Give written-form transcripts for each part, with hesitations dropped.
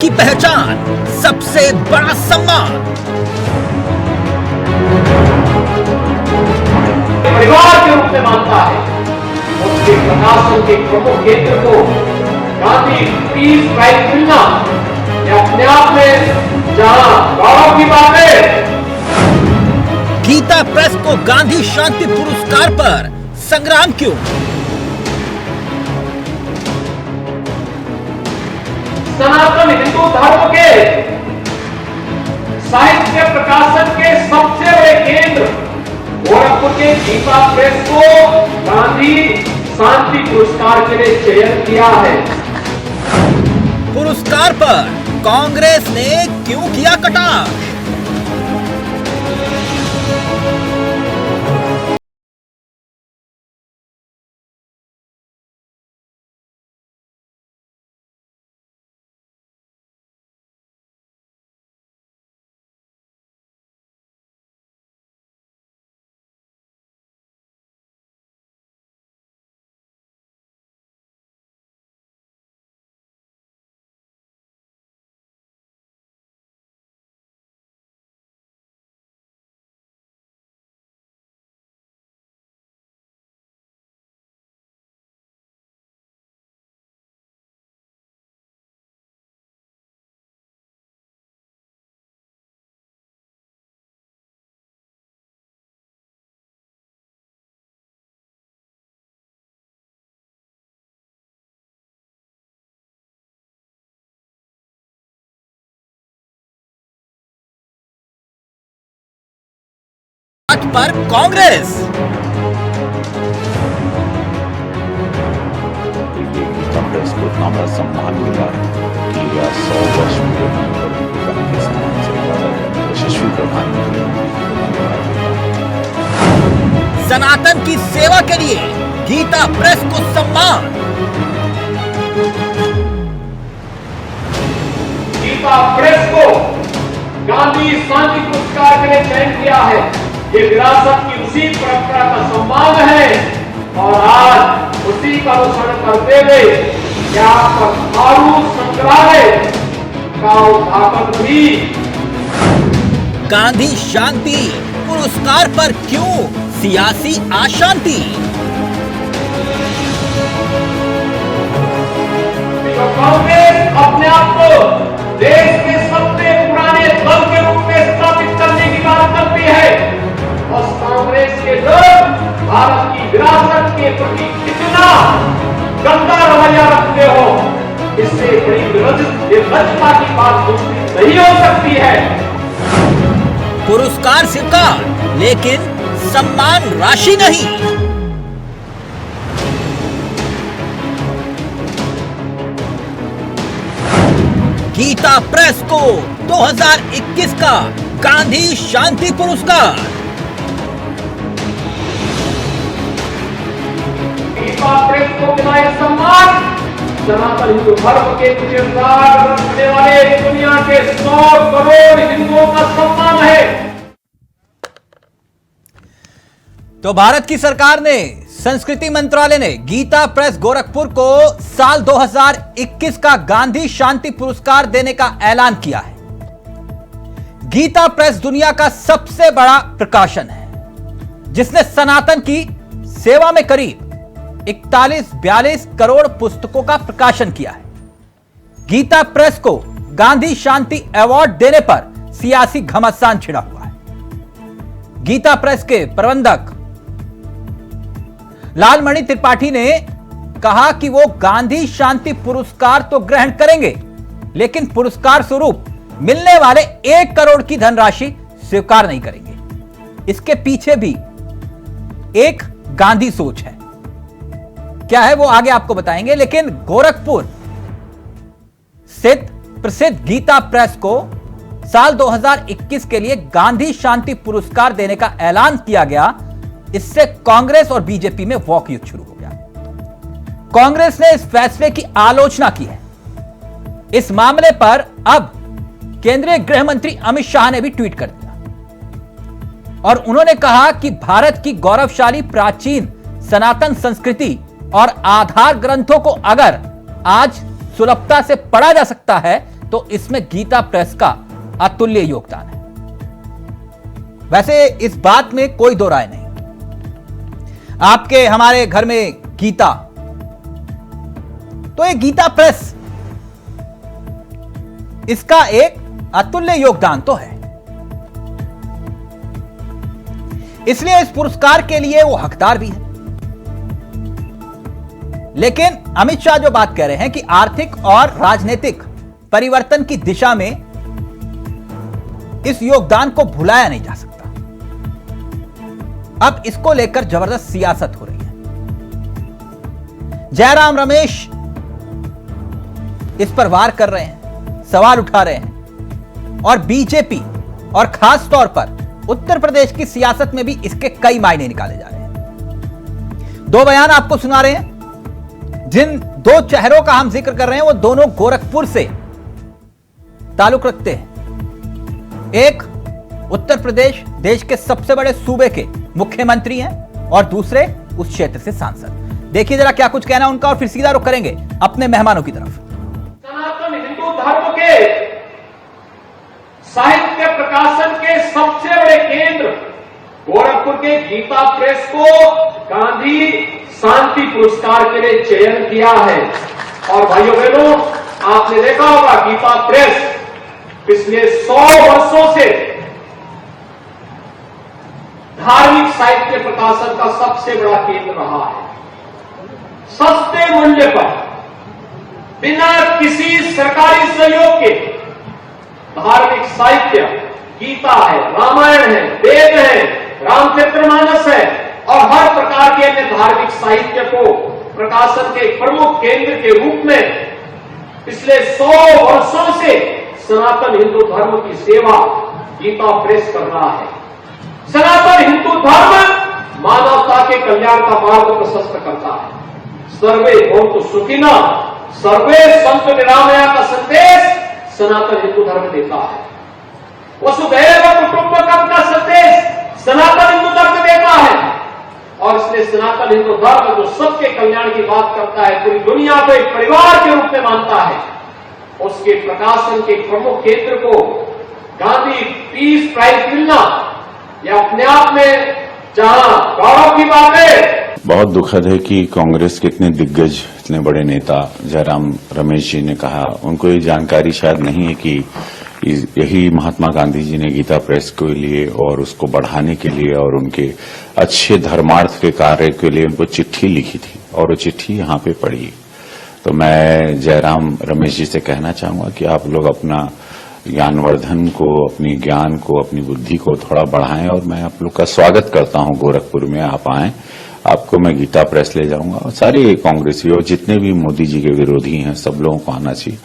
की पहचान, सबसे बड़ा सम्मान। परिवार के रूप में मानता है। उसके प्रकाशन के प्रमुख केंद्र को गांधी पीस प्राइज मिलना यह अपने आप में जहां गौरव की बात है। गीता प्रेस को गांधी शांति पुरस्कार पर संग्राम क्यों? सनातन हिंदू धर्म के साहित्य प्रकाशन के सबसे बड़े केंद्र गोरखपुर के गीता प्रेस को गांधी शांति पुरस्कार के लिए चयन किया है। पुरस्कार पर कांग्रेस ने क्यों किया कटाक्ष? पर कांग्रेस कांग्रेस को इतना बड़ा सम्मान मिला कि 100 वर्ष पूरे होने पर उनको के सम्मान से नवाजा गया। यशस्वी प्रधानमंत्री सनातन की सेवा के लिए गीता प्रेस को सम्मान। गीता प्रेस को गांधी शांति पुरस्कार के लिए चयन किया है। ये विरासत की उसी परंपरा का सम्मान है और आज उसी का अनुसरण करते हुए यहाँ पर मारू संग्रहालय का उद्घाटन भी। गांधी शांति पुरस्कार पर क्यों सियासी अशांति? तो कांग्रेस अपने आप को देश के सबसे पुराने दल के रूप में स्थापित करने की बात करती है और कांग्रेस के लोग भारत की विरासत के प्रति कितना गंदा रवैया रखते हो, इससे बड़ी लज्जा की बात दूसरी नहीं हो सकती है। पुरस्कार स्वीकार लेकिन सम्मान राशि नहीं। गीता प्रेस को 2021 का गांधी शांति पुरस्कार। गीता प्रेस को मिला यह सम्मान सनातन हिंदू धर्म के किरदार रखने वाले दुनिया के 100 करोड़ हिंदुओं का सम्मान है। तो भारत की सरकार ने, संस्कृति मंत्रालय ने गीता प्रेस गोरखपुर को साल 2021 का गांधी शांति पुरस्कार देने का ऐलान किया है। गीता प्रेस दुनिया का सबसे बड़ा प्रकाशन है जिसने सनातन की सेवा में करीब 41-42 करोड़ पुस्तकों का प्रकाशन किया है। गीता प्रेस को गांधी शांति अवार्ड देने पर सियासी घमासान छिड़ा हुआ है। गीता प्रेस के प्रबंधक लालमणि त्रिपाठी ने कहा कि वो गांधी शांति पुरस्कार तो ग्रहण करेंगे लेकिन पुरस्कार स्वरूप मिलने वाले 1 करोड़ की धनराशि स्वीकार नहीं करेंगे। इसके पीछे भी एक गांधी सोच है। क्या है वो आगे आपको बताएंगे, लेकिन गोरखपुर स्थित प्रसिद्ध गीता प्रेस को साल 2021 के लिए गांधी शांति पुरस्कार देने का ऐलान किया गया। इससे कांग्रेस और बीजेपी में वॉक युद्ध शुरू हो गया। कांग्रेस ने इस फैसले की आलोचना की है। इस मामले पर अब केंद्रीय गृह मंत्री अमित शाह ने भी ट्वीट कर दिया और उन्होंने कहा कि भारत की गौरवशाली प्राचीन सनातन संस्कृति और आधार ग्रंथों को अगर आज सुलभता से पढ़ा जा सकता है तो इसमें गीता प्रेस का अतुल्य योगदान है। वैसे इस बात में कोई दो राय नहीं। आपके हमारे घर में गीता, तो ये गीता प्रेस, इसका एक अतुल्य योगदान तो है, इसलिए इस पुरस्कार के लिए वो हकदार भी है। लेकिन अमित शाह जो बात कह रहे हैं कि आर्थिक और राजनीतिक परिवर्तन की दिशा में इस योगदान को भुलाया नहीं जा सकता। अब इसको लेकर जबरदस्त सियासत हो रही है। जयराम रमेश इस पर वार कर रहे हैं, सवाल उठा रहे हैं, और बीजेपी और खास तौर पर उत्तर प्रदेश की सियासत में भी इसके कई मायने निकाले जा रहे हैं। दो बयान आपको सुना रहे हैं। जिन दो चेहरों का हम जिक्र कर रहे हैं वो दोनों गोरखपुर से ताल्लुक रखते हैं। एक उत्तर प्रदेश, देश के सबसे बड़े सूबे के मुख्यमंत्री हैं, और दूसरे उस क्षेत्र से सांसद। देखिए जरा क्या कुछ कहना उनका, और फिर सीधा रुख करेंगे अपने मेहमानों की तरफ। सनातन हिंदू धर्म के साहित्य प्रकाशन के सबसे बड़े केंद्र गोरखपुर के गीता प्रेस को गांधी शांति पुरस्कार के लिए चयन किया है। और भाइयों बहनों, आपने देखा होगा गीता प्रेस पिछले 100 वर्षों से धार्मिक साहित्य प्रकाशन का सबसे बड़ा केंद्र रहा है। सस्ते मूल्य पर, बिना किसी सरकारी सहयोग के धार्मिक साहित्य, गीता है, रामायण है, वेद है, रामचरितमानस है और हर प्रकार के अन्य धार्मिक साहित्य को प्रकाशन के प्रमुख केंद्र के रूप में पिछले 100 वर्षों से सनातन हिंदू धर्म की सेवा गीता प्रेस कर रहा है। सनातन हिंदू धर्म मानवता के कल्याण का मार्ग प्रशस्त करता है। सर्वे भवन्तु सुखिनः, सर्वे सन्तु निरामया का संदेश सनातन हिंदू धर्म देता है। वसुधैव कुटुंबकम का संदेश सनातन हिंदू धर्म देता है। और इसलिए सनातन हिंदू धर्म जो सबके कल्याण की बात करता है, पूरी दुनिया को एक परिवार के रूप में मानता है, उसके प्रकाशन के प्रमुख केंद्र को गांधी पीस प्राइज मिलना, यह अपने आप में जहां गौरव की बात है। बहुत दुखद है कि कांग्रेस के इतने दिग्गज, इतने बड़े नेता जयराम रमेश जी ने कहा, उनको ये जानकारी शायद नहीं है कि यही महात्मा गांधी जी ने गीता प्रेस के लिए और उसको बढ़ाने के लिए और उनके अच्छे धर्मार्थ के कार्य के लिए उनको चिट्ठी लिखी थी, और वो चिट्ठी यहाँ पे पढ़ी। तो मैं जयराम रमेश जी से कहना चाहूंगा कि आप लोग अपना ज्ञानवर्धन को, अपनी ज्ञान को, अपनी बुद्धि को थोड़ा बढ़ाएं, और मैं आप लोग का स्वागत करता हूं गोरखपुर में। आप आएं, आपको मैं गीता प्रेस ले जाऊंगा, और सारे कांग्रेसी और जितने भी मोदी जी के विरोधी हैं सब लोगों को आना चाहिए।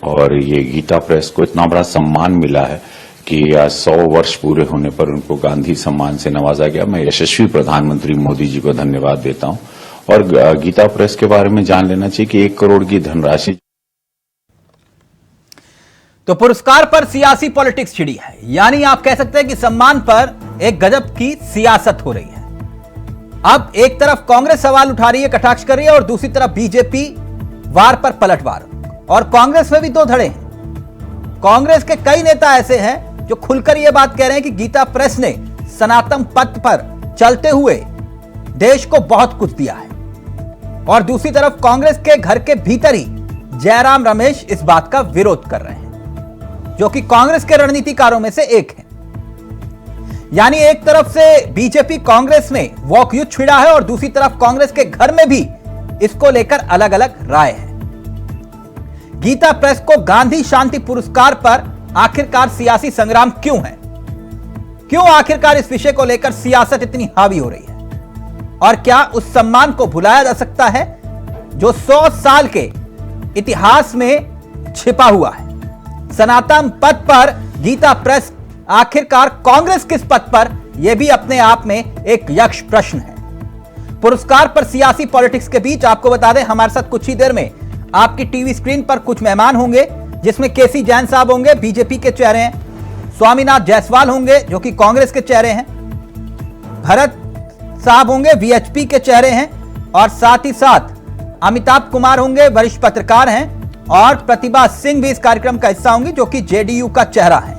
और ये गीता प्रेस को इतना बड़ा सम्मान मिला है कि आज 100 वर्ष पूरे होने पर उनको गांधी सम्मान से नवाजा गया। मैं यशस्वी प्रधानमंत्री मोदी जी को धन्यवाद देता हूं। और गीता प्रेस के बारे में जान लेना चाहिए कि 1 करोड़ की धनराशि। तो पुरस्कार पर सियासी पॉलिटिक्स छिड़ी है, यानी आप कह सकते हैं कि सम्मान पर एक गजब की सियासत हो रही है। अब एक तरफ कांग्रेस सवाल उठा रही है, कटाक्ष कर रही है, और दूसरी तरफ बीजेपी वार पर पलटवार। और कांग्रेस में भी दो धड़े हैं। कांग्रेस के कई नेता ऐसे हैं जो खुलकर यह बात कह रहे हैं कि गीता प्रेस ने सनातन पथ पर चलते हुए देश को बहुत कुछ दिया है। और दूसरी तरफ कांग्रेस के घर के भीतर ही जयराम रमेश इस बात का विरोध कर रहे हैं, जो कि कांग्रेस के रणनीतिकारों में से एक है। यानी एक तरफ से बीजेपी कांग्रेस में वॉक युद्ध छिड़ा है, और दूसरी तरफ कांग्रेस के घर में भी इसको लेकर अलग अलग राय है। गीता प्रेस को गांधी शांति पुरस्कार पर आखिरकार सियासी संग्राम क्यों है? क्यों आखिरकार इस विषय को लेकर सियासत इतनी हावी हो रही है? और क्या उस सम्मान को भुलाया जा सकता है जो 100 साल के इतिहास में छिपा हुआ है? सनातन पथ पर गीता प्रेस आखिरकार कांग्रेस किस पथ पर, यह भी अपने आप में एक यक्ष प्रश्न है। पुरस्कार पर सियासी पॉलिटिक्स के बीच आपको बता दें, हमारे साथ कुछ ही देर में आपकी टीवी स्क्रीन पर कुछ मेहमान होंगे, जिसमें केसी जैन साहब होंगे, बीजेपी के चेहरे हैं, स्वामीनाथ जायसवाल होंगे जो कि कांग्रेस के चेहरे हैं, भरत साहब होंगे वीएचपी के चेहरे हैं, और साथ ही साथ अमिताभ कुमार होंगे, वरिष्ठ पत्रकार हैं, और प्रतिभा सिंह भी इस कार्यक्रम का हिस्सा होंगी, जो कि जेडीयू का चेहरा है।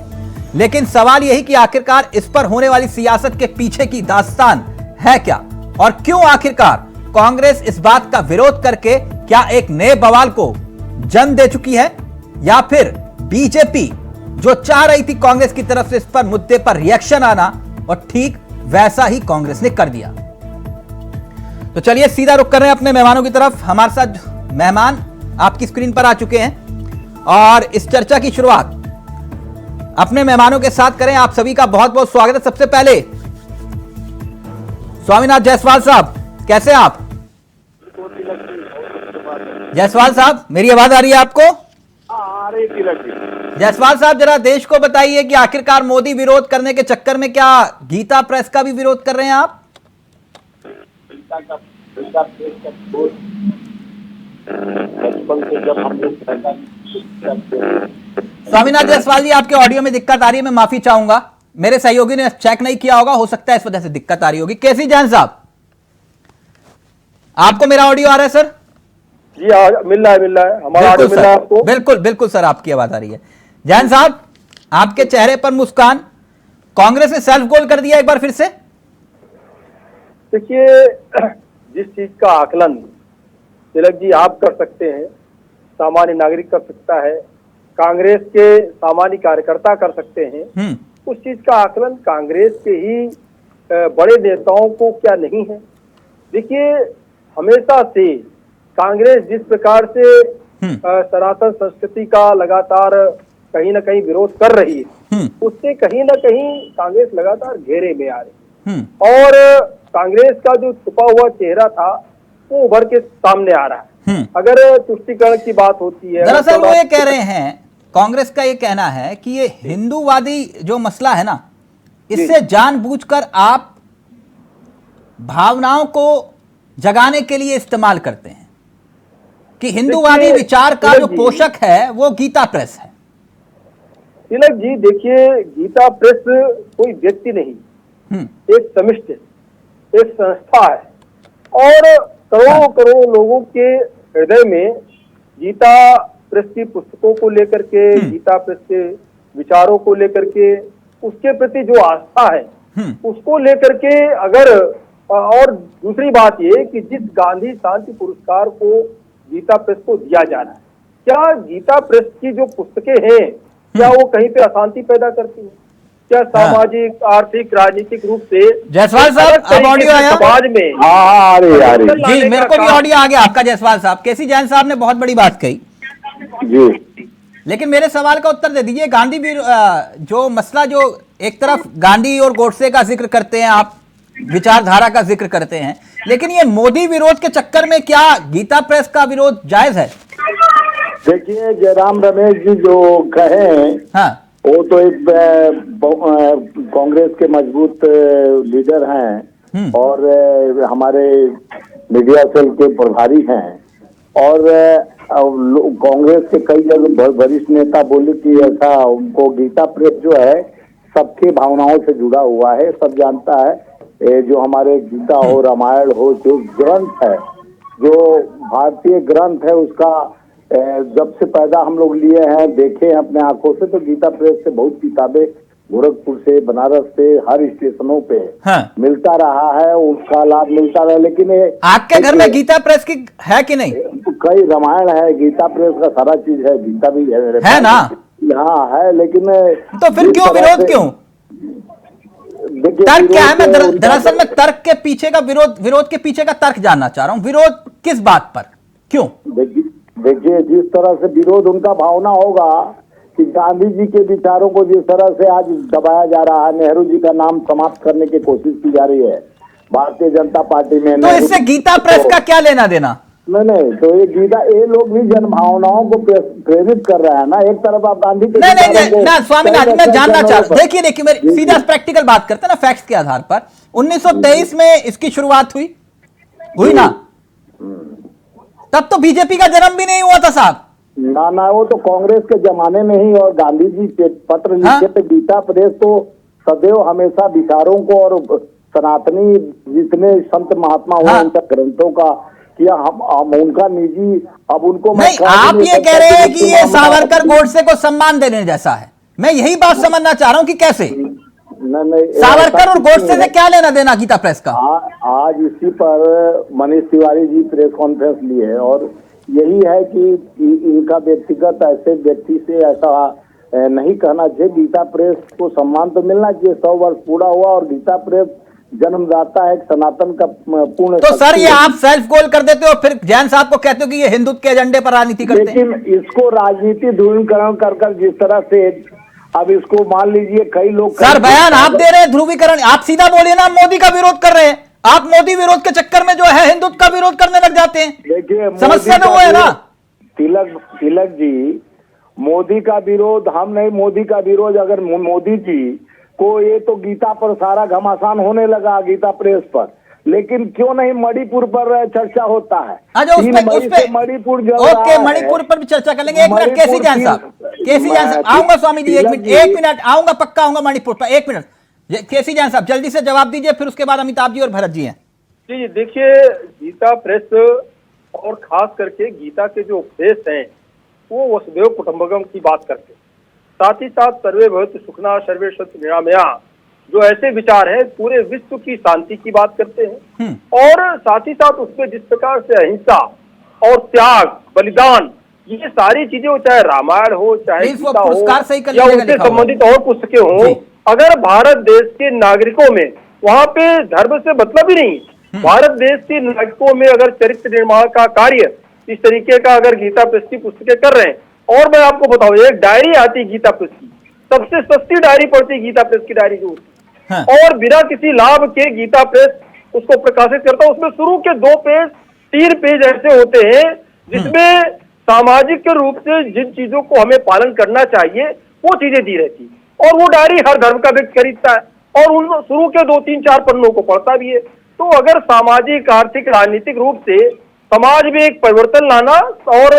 लेकिन सवाल यही कि आखिरकार इस पर होने वाली सियासत के पीछे की दास्तान है क्या, और क्यों आखिरकार कांग्रेस इस बात का विरोध करके क्या एक नए बवाल को जन्म दे चुकी है, या फिर बीजेपी जो चाह रही थी कांग्रेस की तरफ से इस पर मुद्दे पर रिएक्शन आना, और ठीक वैसा ही कांग्रेस ने कर दिया। तो चलिए सीधा रुख कर रहे हैं अपने मेहमानों की तरफ। हमारे साथ मेहमान आपकी स्क्रीन पर आ चुके हैं और इस चर्चा की शुरुआत अपने मेहमानों के साथ करें। आप सभी का बहुत बहुत स्वागत है। सबसे पहले स्वामीनाथ जायसवाल साहब, कैसे आप? जायसवाल साहब, मेरी आवाज आ रही है आपको? जायसवाल साहब, जरा देश को बताइए कि आखिरकार मोदी विरोध करने के चक्कर में क्या गीता प्रेस का भी विरोध कर रहे हैं आप? स्वामीनाथ जायसवाल जी, आपके ऑडियो में दिक्कत आ रही है, मैं माफी चाहूंगा, मेरे सहयोगी ने चेक नहीं किया होगा, हो सकता है इस वजह से दिक्कत आ रही होगी। केसी जैन साहब, आपको मेरा ऑडियो आ रहा है सर? जी मिल रहा है हमारा ऑडियो मिल रहा है आपको? बिल्कुल बिल्कुल सर, आपकी आवाज आ रही है। जैन साहब, आपके चेहरे पर मुस्कान, कांग्रेस ने सेल्फ गोल कर दिया एक बार फिर से? देखिए, जिस चीज का आकलन तिलक जी आप कर सकते हैं, सामान्य नागरिक कर सकता है, कांग्रेस के सामान्य कार्यकर्ता कर सकते हैं, उस चीज का आकलन कांग्रेस के ही बड़े नेताओं को क्या नहीं है? देखिए, हमेशा से कांग्रेस जिस प्रकार से सनातन संस्कृति का लगातार कहीं ना कहीं विरोध कर रही है, उससे कहीं ना कहीं कांग्रेस लगातार घेरे में आ रही है, और कांग्रेस का जो छुपा हुआ चेहरा था वो उभर के सामने आ रहा है। अगर तुष्टीकरण की बात होती है, दरअसल वो ये कह रहे हैं, कांग्रेस का ये कहना है कि ये हिंदूवादी जो मसला है ना, इससे जानबूझकर आप भावनाओं को जगाने के लिए इस्तेमाल करते हैं, कि हिंदूवादी विचार का जो पोषक है वो गीता प्रेस है। तिलक जी, देखिए, गीता प्रेस कोई व्यक्ति नहीं, एक समिष्टि, एक संस्था है, और करोड़ों करोड़ों लोगों के हृदय में गीता प्रेस की पुस्तकों को लेकर के, गीता प्रेस के विचारों को लेकर के, उसके प्रति जो आस्था है उसको लेकर के, अगर, और दूसरी बात ये कि जिस गांधी शांति पुरस्कार को गीता प्रेस को दिया जा रहा है, क्या गीता प्रेस की जो पुस्तकें हैं क्या वो कहीं पे अशांति पैदा करती है? क्या सामाजिक, आर्थिक, राजनीतिक रूप से जायसवाल साहब, अब ऑडियो आया समाज में? हाँ, जी, मेरे को भी ऑडियो आ गया आपका जायसवाल साहब। केसी जैन साहब ने बहुत बड़ी बात कही जी, लेकिन मेरे सवाल का उत्तर दे दीजिए। गांधी जो मसला, जो एक तरफ गांधी और गोडसे का जिक्र करते हैं आप, विचारधारा का जिक्र करते हैं, लेकिन ये मोदी विरोध के चक्कर में क्या गीता प्रेस का विरोध जायज है? देखिए, जयराम रमेश जी जो कहे, हाँ, वो तो एक कांग्रेस के मजबूत लीडर हैं और हमारे मीडिया सेल के प्रभारी हैं, और कांग्रेस के कई जगह वरिष्ठ नेता बोले कि ऐसा उनको गीता प्रेस जो है सबके भावनाओं से जुड़ा हुआ है, सब जानता है। जो हमारे गीता हो, रामायण हो, जो ग्रंथ है, जो भारतीय ग्रंथ है, उसका जब से पैदा हम लोग लिए हैं, देखे हैं अपने आंखों से, तो गीता प्रेस से बहुत किताबें गोरखपुर से, बनारस से, हर स्टेशनों पे मिलता रहा है, उसका लाभ मिलता रहा। लेकिन आपके घर में गीता प्रेस की है कि नहीं? कई रामायण है, गीता प्रेस का सारा चीज है, गीता भी है मेरे है ना? हाँ है, लेकिन तो फिर क्यों विरोध? क्यों तर्क क्या है? मैं दरअसल में तर्क के पीछे का विरोध के पीछे का तर्क जानना चाह रहा हूँ। विरोध किस बात पर, क्यों? देखिए, जिस तरह से विरोध उनका भावना होगा कि गांधी जी के विचारों को जिस तरह से आज दबाया जा रहा है, नेहरू जी का नाम समाप्त करने की कोशिश की जा रही है भारतीय जनता पार्टी में, तो इससे गीता प्रेस का क्या लेना देना? नहीं, तो ये लोग भी जन भावनाओं को प्रेरित कर रहे हैं ना। एक तरफ आप गांधी के नहीं, स्वामीनाथ, मैं जानना चाह रहा हूँ। देखिए मेरी सीधा प्रैक्टिकल बात करते हैं ना, फैक्ट्स के आधार पर। 1923 में इसकी शुरुआत हुई ना? तब तो बीजेपी का जन्म भी नहीं हुआ था साहब। ना, वो तो कांग्रेस के जमाने में ही, और गांधी जी पत्र लिखे थे। गीता प्रेस तो सदैव हमेशा विचारों को और सनातनी जितने संत महात्मा हुए उनका ग्रंथों का कि हम उनका निजी, अब उनको नहीं, आप ये कह रहे हैं कि ये सावरकर गोडसे को सम्मान देने जैसा है। मैं यही बात समझना चाह रहा हूं कि कैसे नहीं, सावरकर और गोडसे से क्या लेना देना गीता प्रेस का। आज इसी पर मनीष तिवारी जी प्रेस कॉन्फ्रेंस लिए है और यही है कि इनका व्यक्तिगत ऐसे व्यक्ति से ऐसा नहीं कहना चाहिए। गीता प्रेस को सम्मान तो मिलना चाहिए, 100 वर्ष पूरा हुआ और गीता प्रेस जन्मदाता है सनातन का पूर्ण। तो सर ये आप सेल्फ गोल कर देते हो, फिर जैन साहब को कहते हो कि ये हिंदुत्व के एजेंडे पर राजनीति करते हैं। लेकिन इसको राजनीति ध्रुवीकरण कर जिस तरह से, अब इसको मान लीजिए कई लोग, सर बयान आप दे रहे हैं ध्रुवीकरण, आप सीधा बोलिए ना, मोदी का विरोध कर रहे हैं आप। मोदी विरोध के चक्कर में जो है हिंदुत्व का विरोध करने लग जाते हैं। देखिए समस्या तो वो है ना। तिलक जी, मोदी का विरोध हम नहीं, मोदी का विरोध अगर मोदी जी को, ये तो गीता पर सारा घमासान होने लगा गीता प्रेस पर, लेकिन क्यों नहीं मणिपुर पर चर्चा होता है। मणिपुर ओके, मणिपुर पर भी चर्चा कर लेंगे। एक मिनट केसी जैन साहब आऊंगा, स्वामी जी एक मिनट आऊंगा, पक्का आऊंगा मणिपुर पर। एक मिनट केसी जैन साहब जल्दी से जवाब दीजिए, फिर उसके बाद अमिताभ जी और भरत जी हैं। जी देखिए, गीता प्रेस और खास करके गीता के जो उपदेश हैं वो वसुदेव कुटुंबकम की बात करते हैं, साथ ही साथ सर्वे भवन्तु सुखिनः सर्वे सन्तु निरामयाः, जो ऐसे विचार है पूरे विश्व की शांति की बात करते हैं। और साथ ही साथ उसमें जिस प्रकार से अहिंसा और त्याग, बलिदान, ये सारी चीजें हो, चाहे रामायण हो, चाहे गीता हो, या उससे संबंधित और पुस्तकें हो, अगर भारत देश के नागरिकों में वहाँ पे धर्म से मतलब ही नहीं, भारत देश के नागरिकों में अगर चरित्र निर्माण का कार्य इस तरीके का अगर गीता प्रेस की पुस्तकें कर रहे हैं, और मैं आपको बताऊं, एक डायरी आती गीता प्रेस की, सबसे सस्ती डायरी पड़ती गीता प्रेस की डायरी जो, और बिना किसी लाभ के गीता प्रेस उसको प्रकाशित करता है। उसमें शुरू के 2 पेज 3 पेज ऐसे होते हैं जिसमें सामाजिक रूप से जिन चीजों को हमें पालन करना चाहिए वो चीजें दी रहती, और वो डायरी हर धर्म का व्यक्ति खरीदता है और उन शुरू के 2-3-4 पन्नों को पढ़ता भी है। तो अगर सामाजिक, आर्थिक, राजनीतिक रूप से समाज में एक परिवर्तन लाना और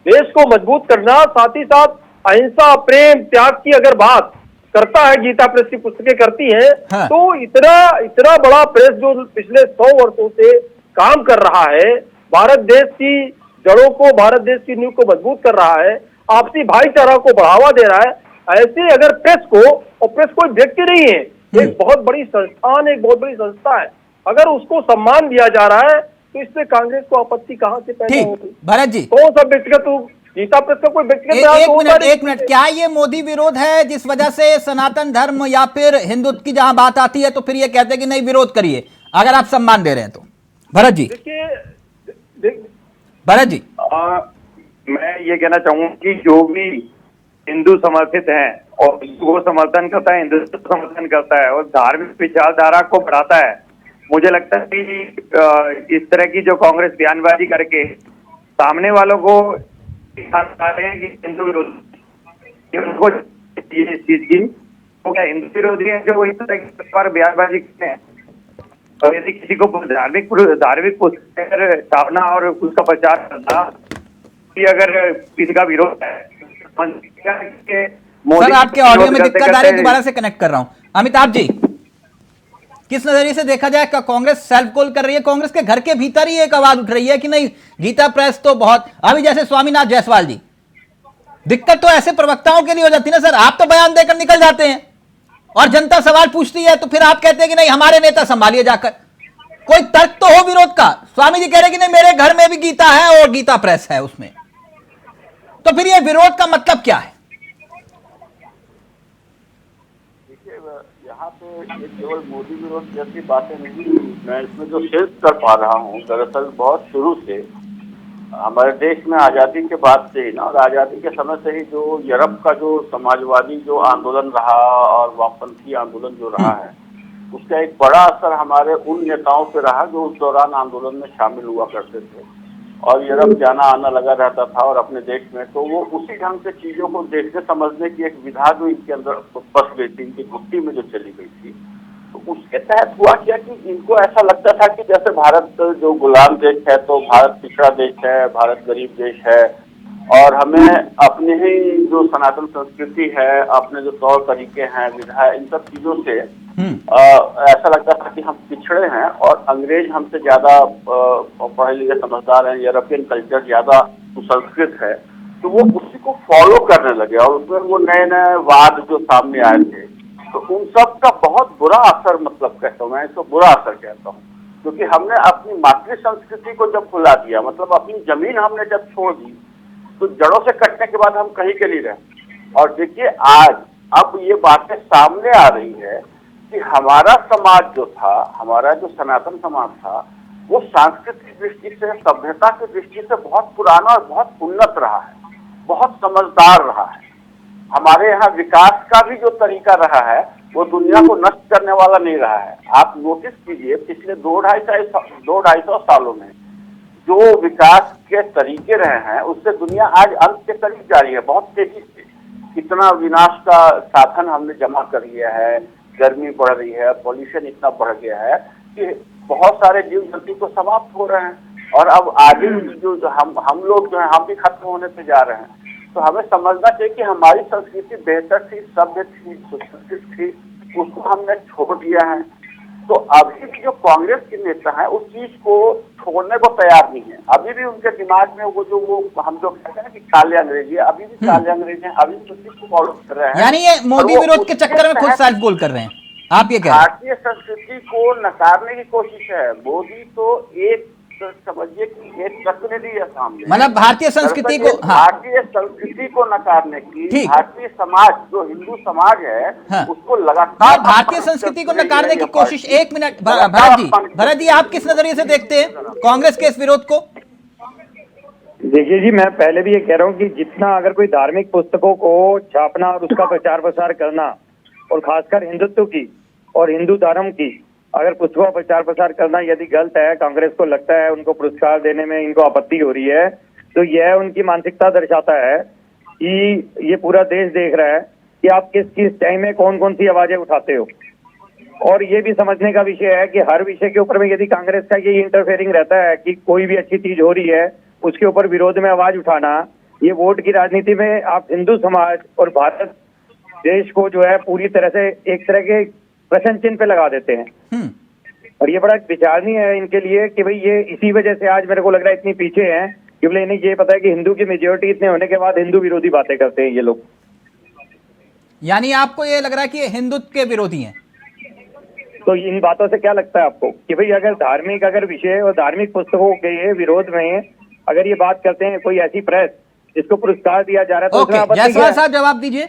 देश को मजबूत करना, साथ ही साथ अहिंसा, प्रेम, त्याग की अगर बात करता है, गीता प्रेस की पुस्तकें करती हैं, तो इतना बड़ा प्रेस जो पिछले 100 वर्षों से काम कर रहा है, भारत देश की जड़ों को, भारत देश की नींव को मजबूत कर रहा है, आपसी भाईचारा को बढ़ावा दे रहा है, ऐसे अगर प्रेस को, और प्रेस कोई व्यक्ति नहीं है, एक बहुत बड़ी संस्थान, एक बहुत बड़ी संस्था है, अगर उसको सम्मान दिया जा रहा है तो इसमें कांग्रेस को आपत्ति कहां से पैदा होगी। भरत जी, कौन सा व्यक्तिगत, गीता प्रेस का कोई व्यक्तिगत, एक मिनट, क्या ये मोदी विरोध है जिस वजह से सनातन धर्म या फिर हिंदुत्व की जहां बात आती है तो फिर ये कहते हैं कि नहीं विरोध करिए, अगर आप सम्मान दे रहे हैं तो? भरत जी, भरत जी, मैं ये कहना चाहूंगा कि जो भी हिंदू समर्थित है और वो समर्थन करता है, हिंदुत्व समर्थन करता है और धार्मिक विचारधारा को बढ़ाता है, मुझे लगता है कि इस तरह की जो कांग्रेस बयानबाजी करके सामने वालों को दिखा रहे हैं कि हिंदू विरोधी, उनको इस चीज की वो क्या हिंदू विरोधी है जो इस तरह की बयानबाजी करते हैं। और यदि किसी को धार्मिक पुस्तक छापना और उसका प्रचार करना, अगर किसी का विरोध है, सर आपके ऑडियो में दिक्कत आ रही है, दोबारा से कनेक्ट कर रहा हूं। अमिताभ जी, किस नजरिए से देखा जाए, कांग्रेस सेल्फ गोल कर रही है? कांग्रेस के घर के भीतर ही एक आवाज उठ रही है कि नहीं गीता प्रेस तो बहुत, अभी जैसे स्वामीनाथ जायसवाल जी, दिक्कत तो ऐसे प्रवक्ताओं के लिए हो जाती है ना सर, आप तो बयान देकर निकल जाते हैं और जनता सवाल पूछती है तो फिर आप कहते हैं कि नहीं हमारे नेता संभालिए जाकर। कोई तर्क तो हो विरोध का। स्वामी जी कह रहे कि नहीं मेरे घर में भी गीता है और गीता प्रेस है उसमें, तो फिर ये विरोध का मतलब क्या है? यहाँ पे ये केवल मोदी विरोध जैसी बातें नहीं, मैं इसमें जो शेयर कर पा रहा हूँ, दरअसल बहुत शुरू से हमारे देश में आज़ादी के बाद से ही ना, और आज़ादी के समय से ही जो यूरोप का जो समाजवादी जो आंदोलन रहा और वामपंथी आंदोलन जो रहा है, उसका एक बड़ा असर हमारे उन नेताओं पे रहा जो उस दौरान आंदोलन में शामिल हुआ करते थे और यूरोप जाना आना लगा रहता था और अपने देश में, तो वो उसी ढंग से चीजों को देखने समझने की एक विधा जो इनके अंदर बस गई थी, इनकी घुट्टी में जो चली गई थी, तो उसके तहत हुआ क्या कि इनको ऐसा लगता था कि जैसे भारत जो गुलाम देश है तो भारत पिछड़ा देश है, भारत गरीब देश है, और हमें अपने ही जो सनातन संस्कृति है, अपने जो तौर तरीके हैं, विधा, इन सब चीजों से ऐसा लगता था कि हम पिछड़े हैं और अंग्रेज हमसे ज्यादा पढ़े लिखे समझदार हैं, यूरोपियन कल्चर ज्यादा सुसंस्कृत है, तो वो उसी को फॉलो करने लगे और उसमें वो नए नए वाद जो सामने आए थे, तो उन सब का बहुत बुरा असर, मतलब कहता हूँ मैं इसको बुरा असर कहता हूँ, क्योंकि हमने अपनी मातृ संस्कृति को जब भुला दिया, मतलब अपनी जमीन हमने जब छोड़ दी, तो जड़ों से कटने के बाद हम कहीं के नहीं रहे। और देखिए आज अब ये बातें सामने आ रही है कि हमारा समाज जो था, हमारा जो सनातन समाज था, वो सांस्कृतिक दृष्टि से, सभ्यता की दृष्टि से बहुत पुराना और बहुत उन्नत रहा है, बहुत समझदार रहा है। हमारे यहाँ विकास का भी जो तरीका रहा है वो दुनिया को नष्ट करने वाला नहीं रहा है। आप नोटिस कीजिए पिछले 200-250 सालों में जो विकास के तरीके रहे हैं उससे दुनिया आज अंत के करीब जा रही है बहुत तेजी से। इतना विनाश का साधन हमने जमा कर लिया है, गर्मी बढ़ रही है, पॉल्यूशन इतना बढ़ गया है कि बहुत सारे जीव जंतु तो समाप्त हो रहे हैं, और अब आगे जो हम लोग जो है हम भी खत्म होने पे जा रहे हैं। तो हमें समझना चाहिए कि हमारी संस्कृति बेहतर थी, सभ्य थी, सुसंस्कृत थी, उसको हमने छोड़ दिया है। तो अभी भी जो कांग्रेस के नेता हैं उस चीज को छोड़ने को तैयार नहीं है। अभी भी उनके दिमाग में वो हम जो कहते हैं कि काले अंग्रेजी, अभी भी काले अंग्रेज हैं, अभी भी उस चीज को फॉलो कर रहे हैं। यानी ये मोदी विरोध के चक्कर में खुद सेल्फ गोल कर रहे हैं, आप ये कह रहे हैं? भारतीय संस्कृति को नकारने की कोशिश है मोदी, तो एक समझिए कि एक प्रतिनिधि है सामने, मतलब भारतीय संस्कृति को, भारतीय संस्कृति को नकारने की, भारतीय समाज जो हिंदू समाज है उसको लगातार भारतीय संस्कृति को नकारने की कोशिश। एक मिनट भरत जी आप किस नजरिए से देखते हैं कांग्रेस के इस विरोध को? देखिए जी, मैं पहले भी ये कह रहा हूँ कि जितना अगर कोई धार्मिक पुस्तकों को छापना और उसका प्रचार प्रसार करना, और खासकर हिंदुत्व की और हिंदू धर्म की अगर पुस्तकों प्रचार प्रसार करना यदि गलत है, कांग्रेस को लगता है उनको पुरस्कार देने में इनको आपत्ति हो रही है, तो यह उनकी मानसिकता दर्शाता है कि ये पूरा देश देख रहा है कि आप किस किस टाइम में कौन कौन सी आवाजें उठाते हो। और ये भी समझने का विषय है कि हर विषय के ऊपर में यदि कांग्रेस का ये इंटरफेयरिंग रहता है कि कोई भी अच्छी चीज हो रही है उसके ऊपर विरोध में आवाज उठाना, ये वोट की राजनीति में आप हिंदू समाज और भारत देश को जो है पूरी तरह से एक तरह के प्रश्न चिन्ह पे लगा देते हैं। और ये बड़ा विचारणीय है इनके लिए कि भाई ये इसी वजह से आज मेरे को लग रहा है इतनी पीछे हैं कि बोले इन्हें ये पता है कि हिंदू की मेजोरिटी इतने होने के बाद हिंदू विरोधी बातें करते हैं ये लोग। यानी आपको ये लग रहा है कि ये हिंदुत्व के विरोधी हैं? तो इन बातों से क्या लगता है आपको कि भाई अगर धार्मिक विषय और धार्मिक पुस्तकों के विरोध में अगर ये बात करते हैं कोई ऐसी प्रेस जिसको पुरस्कार दिया जा रहा है तो जायसवाल साहब जवाब दीजिए।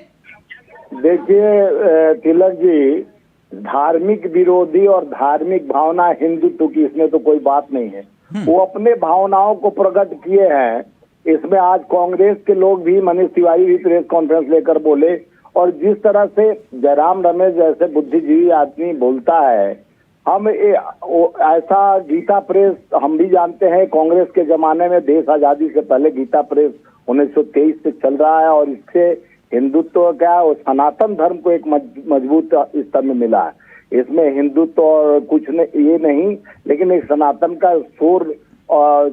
देखिए तिलक जी, धार्मिक विरोधी और धार्मिक भावना हिंदुत्व की इसमें तो कोई बात नहीं है। वो अपने भावनाओं को प्रकट किए हैं। इसमें आज कांग्रेस के लोग भी, मनीष तिवारी भी प्रेस कॉन्फ्रेंस लेकर बोले, और जिस तरह से जयराम रमेश जैसे बुद्धिजीवी आदमी बोलता है, हम ऐसा गीता प्रेस हम भी जानते हैं कांग्रेस के जमाने में, देश आजादी से पहले गीता प्रेस 1923 से चल रहा है, और इससे हिंदुत्व क्या और सनातन धर्म को एक मजबूत स्तर में मिला है। इसमें हिंदुत्व और कुछ ये नहीं, लेकिन एक सनातन का शोर और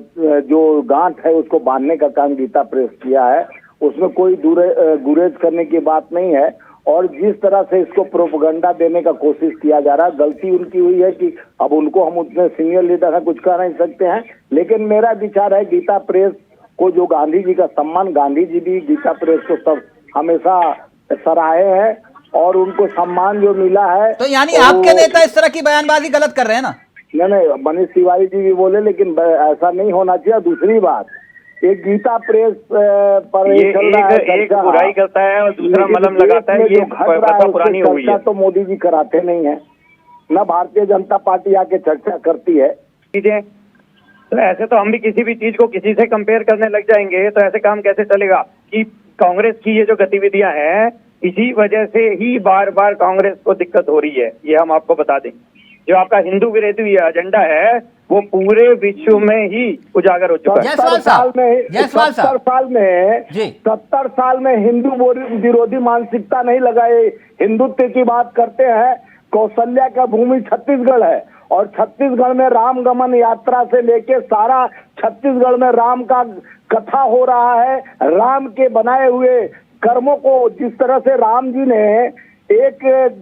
जो गांठ है उसको बांधने का काम गीता प्रेस किया है। उसमें कोई गुरेज करने की बात नहीं है। और जिस तरह से इसको प्रोपेगेंडा देने का कोशिश किया जा रहा है, गलती उनकी हुई है कि अब उनको हम उतने सीनियर लीडर हैं, कुछ कह नहीं सकते हैं। लेकिन मेरा विचार है गीता प्रेस को जो गांधी जी का सम्मान, गांधी जी भी गीता प्रेस को सब हमेशा सराहे हैं और उनको सम्मान जो मिला है। तो यानी आपके नेता इस तरह की बयानबाजी गलत कर रहे हैं ना? नहीं, मनीष तिवारी जी भी बोले, लेकिन ऐसा नहीं होना चाहिए। दूसरी बात, एक गीता प्रेस पर एक बुराई करता है और दूसरा मलम लगाता है, ये पुरानी हुई है। तो मोदी जी कराते नहीं है, न भारतीय जनता पार्टी आके चर्चा करती है चीजें। तो ऐसे तो हम भी किसी भी चीज को किसी से कंपेयर करने लग जाएंगे तो ऐसे काम कैसे चलेगा। कि कांग्रेस की ये जो गतिविधियां हैं इसी वजह से ही बार बार कांग्रेस को दिक्कत हो रही है, ये हम आपको बता दें। जो आपका हिंदू विरोधी एजेंडा है वो पूरे विश्व में ही उजागर हो चुका है। 70 साल में हिंदू विरोधी मानसिकता नहीं लगाए। हिंदुत्व की बात करते हैं, कौशल्या का भूमि छत्तीसगढ़ है और छत्तीसगढ़ में राम गमन यात्रा से लेके सारा छत्तीसगढ़ में राम का कथा हो रहा है। राम के बनाए हुए कर्मों को जिस तरह से राम जी ने एक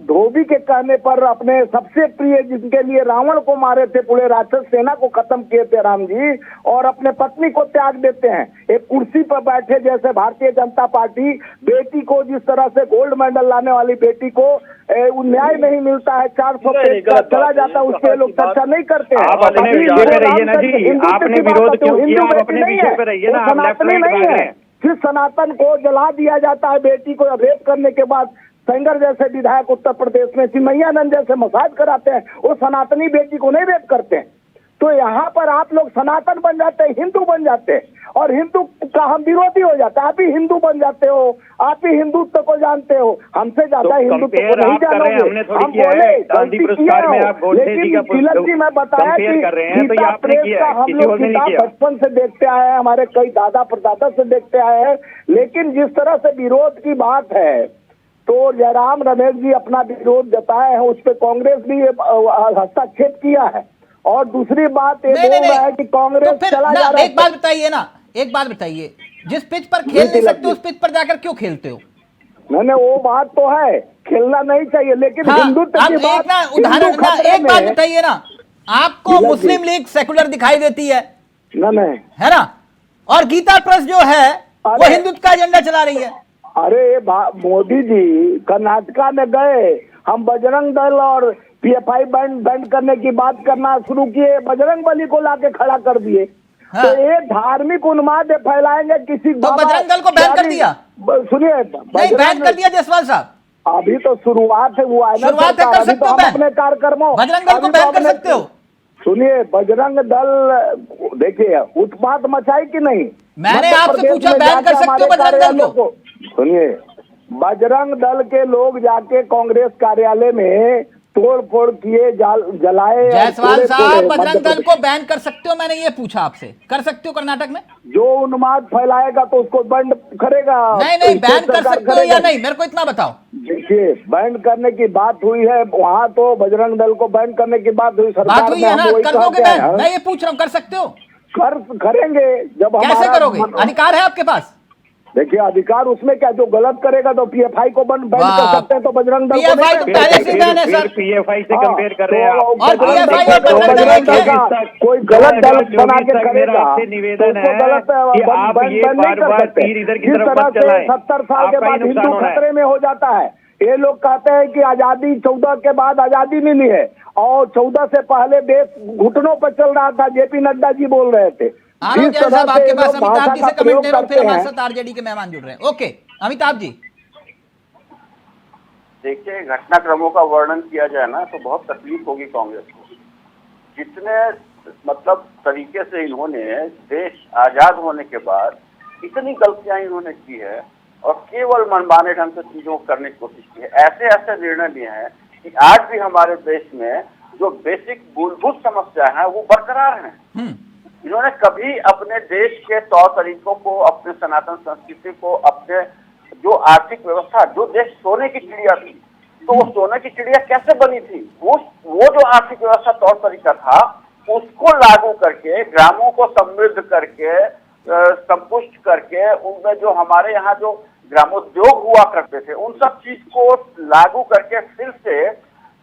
धोबी के कहने पर अपने सबसे प्रिय जिनके लिए रावण को मारे थे, पूरे राक्षस सेना को खत्म किए थे राम जी, और अपने पत्नी को त्याग देते हैं। एक कुर्सी पर बैठे जैसे भारतीय जनता पार्टी बेटी को जिस तरह से गोल्ड मेडल लाने वाली बेटी को न्याय नहीं मिलता है, 400 पेज का चला जाता है, उसके लोग चर्चा नहीं करते हैं। आप अपने विषय पे रहिए ना जी, आपने विरोध क्यों किया? आप अपने विषय पे रहिए ना, सनातनी नहीं है। फिर सनातन को जला दिया जाता है, बेटी को रेप करने के बाद सेंगर जैसे विधायक उत्तर प्रदेश में चिन्मयानंद जैसे मसाज कराते हैं, वो सनातनी बेटी को नहीं रेप करते हैं। तो यहाँ पर आप लोग सनातन बन जाते हैं, हिंदू बन जाते हैं, और हिंदू का हम विरोधी हो जाते हैं। आप ही हिंदू बन जाते हो, आप ही हिंदुत्व को जानते हो, हमसे ज्यादा हिंदुत्व को नहीं जानोगे। हम बोले गलती किया हो, लेकिन तिलक जी मैं बताया कि गीता प्रेस का हम लोग किताब बचपन से देखते आए हैं, हमारे कई दादा परदादा से देखते आए हैं, लेकिन जिस तरह से विरोध की बात है तो जयराम रमेश जी अपना विरोध जताए हैं, उस पर कांग्रेस भी हस्तक्षेप किया है। और दूसरी बात ये बोल रहा है कि कांग्रेस तो चला जा रहा है। एक बात बताइए ना, एक बात बताइए, जिस पिच पर खेल नहीं सकते उस पिच पर जाकर क्यों खेलते हो? मैंने वो बात तो है, खेलना नहीं चाहिए, लेकिन हिंदुत्व की बात, उदाहरण एक बात बताइए ना, आपको मुस्लिम लीग सेकुलर दिखाई देती है नहीं है ना, और गीता प्रेस जो है वो हिंदुत्व का एजेंडा चला रही है। अरे मोदी जी कर्नाटका में गए, हम बजरंग दल और पीएफआई बैंड करने की बात करना शुरू किए, बजरंग बली को लाके खड़ा कर दिए। हाँ। तो ये धार्मिक उन्माद फैलाएंगे किसी तो बजरंग दल को बैन कर दिया, सुनिए नहीं बैन कर दिया जायसवाल साहब। अभी तो शुरुआत है, वो शुरुआत है, कर सकते हो बैन अपने कार्यक्रमों, बजरंग दल को बैन कर सकते हो। सुनिए बजरंग दल देखिए उत्पात मचाई कि नहीं, मैंने आपसे पूछा बैन कर सकते हो बजरंग दल को? सुनिए बजरंग दल के लोग जाके कांग्रेस कार्यालय में तोड़ फोड़ किए, जलाए। जायसवाल साहब बजरंग दल को बैन कर सकते हो? मैंने ये पूछा आपसे, कर सकते हो कर्नाटक में? जो उन्माद फैलाएगा तो उसको बैंड करेगा। नहीं बैन कर सकते हो या नहीं, मेरे को इतना बताओ। देखिए बैंड करने की बात हुई है वहाँ, तो बजरंग दल को बैंड करने की बात हुई, बात हुई है ना, कर दोगे बैन? मैं ये पूछ रहा हूँ, कर सकते हो? करेंगे। जब कैसे करोगे? अधिकार है आपके पास। देखिए अधिकार उसमें क्या, जो गलत करेगा तो पीएफआई को बैंड कर सकते हैं, तो बजरंग दल को पहले से बैन है सर। पीएफआई से कंपेयर कर रहे हैं आप, और पीएफआई और बजरंग दल का कोई गलत दल बना के करेगा, निवेदन है कि आप ये बार-बार तीर इधर की तरफ मत चलाएं। 70 साल के बाद हिंदू खतरे में हो जाता है। ये लोग कहते हैं कि आजादी 14 के बाद आजादी मिली है, और 14 से पहले देश घुटनों पर चल रहा था, जेपी नड्डा जी बोल रहे थे। साहब आपके पास अमिताभ जी से कमेंट ले रहा हूं, फिर हमारे साथ आरजेडी के मेहमान जुड़ रहे हैं। ओके अमिताभ जी, देखिए घटनाक्रमों का वर्णन किया जाए ना तो बहुत तकलीफ होगी कांग्रेस को। जितने मतलब तरीके से इन्होंने देश आजाद होने के बाद इतनी गलतियां इन्होंने की है, और केवल मनमाने ढंग से चीजों को करने की कोशिश की है। ऐसे ऐसे निर्णय लिए हैं कि आज भी हमारे देश में जो बेसिक मूलभूत समस्या है वो बरकरार है। इन्होंने कभी अपने देश के तौर तरीकों को, अपने सनातन संस्कृति को, अपने जो आर्थिक व्यवस्था, जो देश सोने की चिड़िया थी, तो वो सोने की चिड़िया कैसे बनी थी, वो जो आर्थिक व्यवस्था तौर तरीका था उसको लागू करके, ग्रामों को समृद्ध करके, संपुष्ट करके, उनमें जो हमारे यहाँ जो ग्रामोद्योग हुआ करते थे उन सब चीज को लागू करके फिर से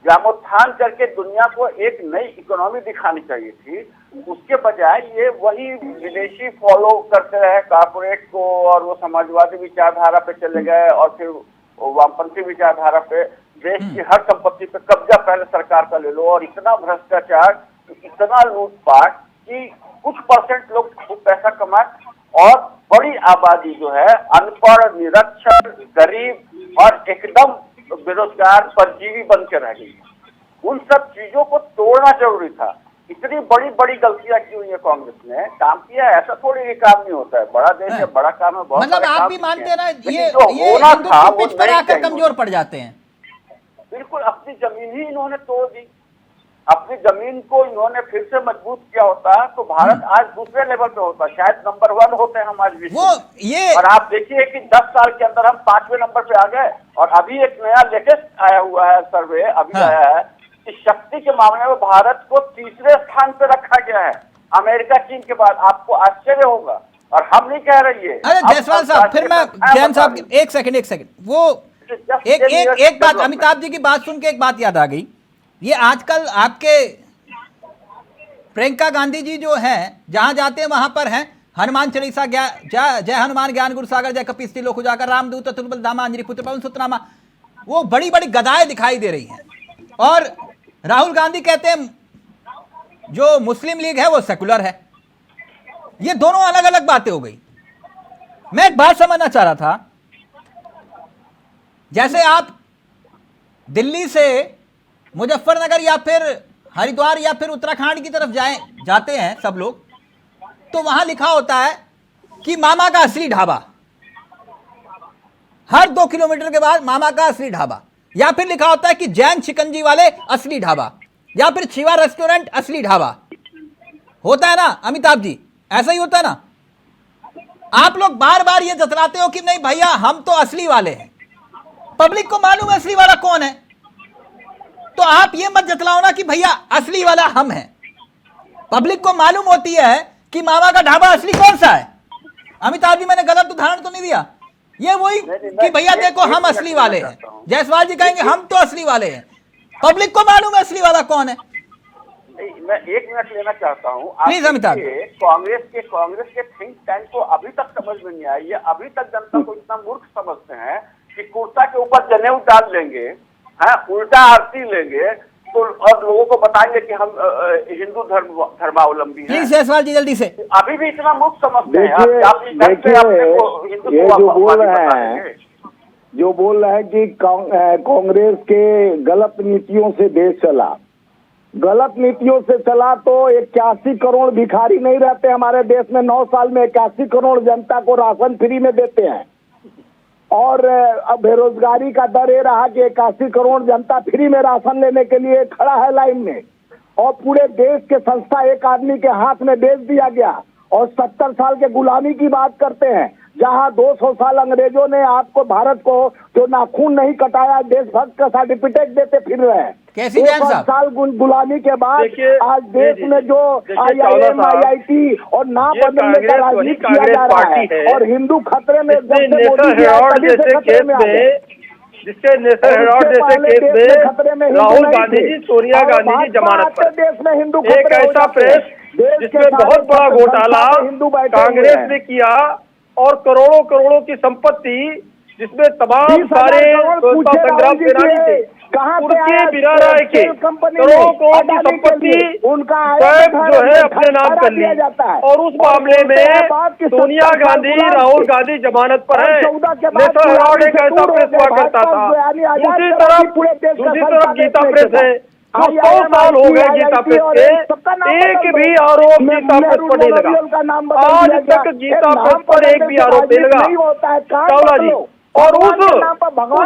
ग्रामोत्थान करके दुनिया को एक नई इकोनॉमी दिखानी चाहिए थी। उसके बजाय ये वही विदेशी फॉलो करते रहे कॉर्पोरेट को, और वो समाजवादी विचारधारा पे चले गए, और फिर वामपंथी विचारधारा पे देश की हर संपत्ति पे कब्जा पहले सरकार का ले लो, और इतना भ्रष्टाचार, इतना लूटपाट कि कुछ परसेंट लोग खूब पैसा कमाए और बड़ी आबादी जो है अनपढ़, निरक्षर, गरीब और एकदम बेरोजगार, परजीवी बन के रह गई। उन सब चीजों को तोड़ना जरूरी था। इतनी बड़ी बड़ी गलतियां की हुई है कांग्रेस ने, काम किया है, ऐसा थोड़ी ये काम नहीं होता है। बड़ा देश है, बड़ा काम है, बहुत मतलब आप भी मानते हैं ना ये होना था वो पिच पर आकर कमजोर पड़ जाते हैं। बिल्कुल, अपनी जमीन ही इन्होंने तोड़ दी। अपनी जमीन को इन्होंने फिर से मजबूत किया होता तो भारत आज दूसरे लेवल पे होता, शायद नंबर 1 होते हम आज विश्व में। और आप देखिए कि 10 साल के अंदर हम 5वें नंबर पे आ गए। और अभी एक नया लेटेस्ट आया हुआ है सर्वे, अभी आया है कि शक्ति के मामले में भारत को 3रे स्थान पे रखा गया है, अमेरिका चीन के बाद। आपको आश्चर्य होगा, और हम नहीं कह रहे। अरे जायसवाल साहब, फिर मैं जैन साहब एक सेकंड, वो एक बात, अमिताभ जी की बात सुन के एक बात याद आ गई। ये आजकल आपके प्रियंका गांधी जी जो हैं, जहां जाते हैं वहां पर हैं हनुमान चालीसा, जय हनुमान ज्ञान गुरु सागर, जय कपीस तिलोक उजागर, रामदूत अतुल दामा, अंजनी पुत्र पवन सुतनामा, वो बड़ी बड़ी गदाएं दिखाई दे रही हैं। और राहुल गांधी कहते हैं जो मुस्लिम लीग है वो सेकुलर है। ये दोनों अलग अलग बातें हो गई। मैं एक बात समझना चाह रहा था, जैसे आप दिल्ली से मुजफ्फरनगर या फिर हरिद्वार या फिर उत्तराखंड की तरफ जाते हैं सब लोग, तो वहां लिखा होता है कि मामा का असली ढाबा, हर 2 किलोमीटर के बाद मामा का असली ढाबा, या फिर लिखा होता है कि जैन शिकंजी वाले असली ढाबा, या फिर शिवा रेस्टोरेंट असली ढाबा। होता है ना अमिताभ जी, ऐसा ही होता है ना? आप लोग बार बार ये जतलाते हो कि नहीं भैया हम तो असली वाले हैं, पब्लिक को मालूम है असली वाला कौन है, तो आप ये मत जतलाओ ना कि भैया असली वाला हम हैं। पब्लिक को मालूम होती है कि मामा का ढाबा असली कौन सा है। अमिताभ जी मैंने गलत उदाहरण तो नहीं दिया? ये वही कि भैया देखो हम असली वाले हैं, जायसवाल जी कहेंगे हम तो असली वाले हैं, पब्लिक को मालूम है असली वाला कौन है। मैं 1 मिनट लेना चाहता हूँ प्लीज अमिताभ। कांग्रेस के थिंक टैंक को अभी तक समझ में नहीं आई है, अभी तक जनता को इतना मूर्ख समझते हैं कि कुर्ता के ऊपर जनेऊ डाल लेंगे, उल्टा आरती लेंगे तो और लोगों को बताएंगे कि हम हिंदू धर्मावलंबी हैं। प्लीज जायसवाल जी जल्दी से। अभी भी इतना मूर्ख समझते हैं। देखिए जो बोल रहे हैं कि कांग्रेस के गलत नीतियों से देश चला, गलत नीतियों से चला तो 81 करोड़ भिखारी नहीं रहते हमारे देश में। 9 साल में 81 करोड़ जनता को राशन फ्री में देते हैं, और अब बेरोजगारी का दर ये रहा कि 81 करोड़ जनता फ्री में राशन लेने के लिए खड़ा है लाइन में, और पूरे देश के संस्था एक आदमी के हाथ में बेच दिया गया। और 70 साल के गुलामी की बात करते हैं, जहां 200 साल अंग्रेजों ने आपको भारत को जो नाखून नहीं कटाया देशभक्त का सर्टिफिकेट देते फिर रहे हैं। 1 साल गुलामी के बाद आज देश में जो IIM IIT और नाम बदलने का राजनीति किया जा रहा है, और हिंदू खतरे में जिसके नेशनल हेराल्ड जैसे केस में राहुल गांधी जी, सोनिया गांधी जी जमानत पर, देश में हिंदू एक ऐसा प्रेस जिसमें बहुत बड़ा घोटाला कांग्रेस ने किया, और करोड़ों करोड़ों की संपत्ति जिसमें तमाम सारे संग्राम सेनानी थे, उनके बिना राय के करोड़ों करोड़ की संपत्ति स्वयं जो है अपने नाम कर ली, और उस मामले में सोनिया गांधी, राहुल गांधी जमानत पर है। नेशनल हेराल्ड एक ऐसा प्रेस हुआ करता था। दूसरी तरफ गीता प्रेस है, जो 100 साल हो गए गीता प्रेस के, एक भी आरोप गीता प्रेस पर नहीं लगा। आज तक गीता प्रेस पर एक भी आरोप नहीं लगा चावला जी। और उस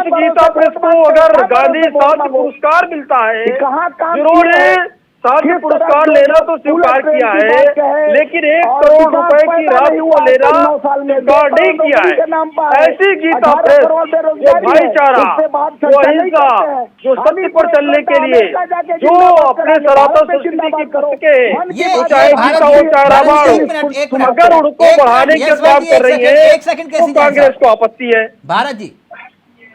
गीता प्रेस को अगर गांधी साहित्य पुरस्कार मिलता है, जिन्होंने साहित्य पुरस्कार लेना तो स्वीकार किया है, लेकिन 1 करोड़ रुपए की राशि को लेना स्वीकार नहीं किया है। ऐसी गीता प्रेस जो भाईचारा, जो अहिंसा, जो सत्य पर चलने के लिए, जो अपने सनातन संस्कृति की पुस्तकें, चाहे गीता हो चाहे रामायण हो, अगर उनको बढ़ाने के काम कर रही है तो कांग्रेस को आपत्ति है। भारत जी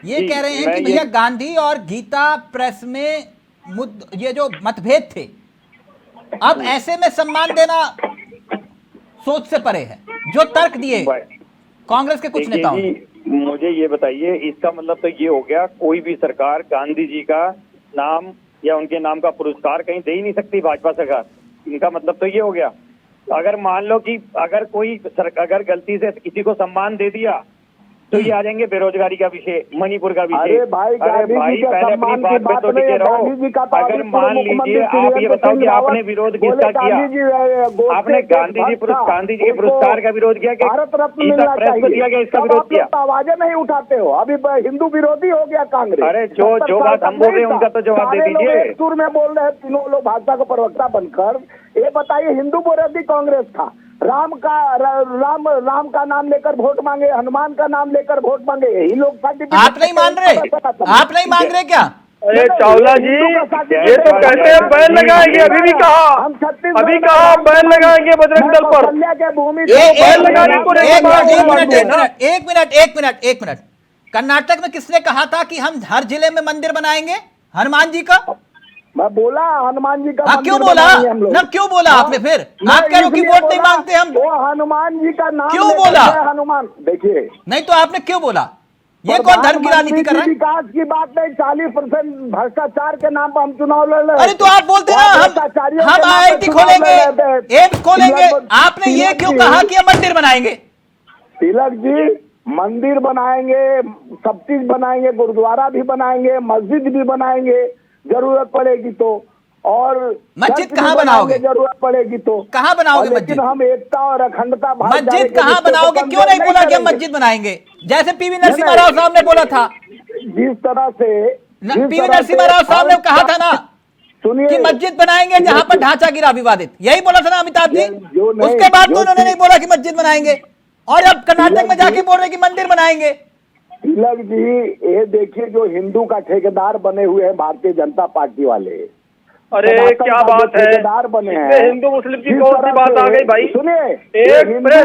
ये कह रहे हैं कि भैया गांधी और गीता प्रेस में ये जो मतभेद थे, अब ऐसे में सम्मान देना सोच से परे है, जो तर्क दिए कांग्रेस के कुछ नेताओं ने। मुझे ये बताइए, इसका मतलब तो ये हो गया कोई भी सरकार गांधी जी का नाम या उनके नाम का पुरस्कार कहीं दे ही नहीं सकती भाजपा सरकार। इनका मतलब तो ये हो गया, अगर मान लो कि अगर गलती से किसी को सम्मान दे दिया तो ये आ जाएंगे बेरोजगारी का विषय, मणिपुर का विषय। अरे भाई पहले अपनी बात पे तो टिके रहो। अगर मान लीजिए आप ये बताओ कि आपने विरोध किसका किया, आपने गांधी जी के पुरस्कार का विरोध किया कि गीता प्रेस को दिया गया इसका विरोध किया? आवाजें नहीं उठाते हो, अभी हिंदू विरोधी हो गया कांग्रेस। अरे जो बात हम बोल रहे हैं उनका तो जवाब दे दीजिए। सुर में बोल रहे हैं तीनों लोग भाजपा का प्रवक्ता बनकर। ये बताइए हिंदू विरोधी कांग्रेस था, राम का नाम लेकर वोट मांगे, हनुमान का नाम लेकर वोट मांगे, यही लोग आप नहीं मान रहे? आप नहीं मांग रहे क्या? अरे चावला जी ये तो कहते हैं बैन लगाएंगे, अभी भी कहा बैन लगाएंगे बजरंग दल पर। एक मिनट कर्नाटक में किसने कहा था कि हम हर जिले में मंदिर बनाएंगे हनुमान जी का? मैं बोला हनुमान जी का हाँ, क्यों बोला ना, क्यों बोला आपने? फिर आप कह रहे हो कि वोट नहीं मांगते हम, वो हनुमान जी का नाम क्यों बोला? हनुमान, देखिए नहीं तो आपने क्यों बोला? ये कौन धर्म की राजनीति कर रहा है? विकास की बात नहीं, 40% भ्रष्टाचार के नाम पर हम चुनाव लड़ रहे। अरे तो आप बोलते ना हम IIT खोलेंगे, एम्स खोलेंगे, आपने ये क्यों कहा कि हम मंदिर बनाएंगे? तिलक जी, मंदिर बनाएंगे, सब चीज बनाएंगे, गुरुद्वारा भी बनाएंगे, मस्जिद भी बनाएंगे जरूरत पड़ेगी तो, और मस्जिद कहाँ बनाओगे? जरूरत पड़ेगी तो कहाँ बनाओगे मस्जिद? लेकिन हम एकता और अखंडता, मस्जिद कहाँ बनाओगे? क्यों नहीं बोला कि हम मस्जिद बनाएंगे, जैसे पीवी नरसिम्हा राव साहब ने बोला था? जिस तरह से पीवी नरसिम्हा राव साहब ने कहा था ना सुनिए कि मस्जिद बनाएंगे जहां पर ढांचा गिरा विवादित, यही बोला था ना अमिताभ जी? उसके बाद तो उन्होंने नहीं बोला कि मस्जिद बनाएंगे, और अब कर्नाटक में जाके बोल रहे कि मंदिर बनाएंगे। तिलक जी, ये देखिए जो हिंदू का ठेकेदार बने हुए हैं भारतीय जनता पार्टी वाले, अरे क्या बात है, बने हैं। इसमें हिंदू मुस्लिम की कौन सी बात आ गई भाई? सुनिए, एक प्रेस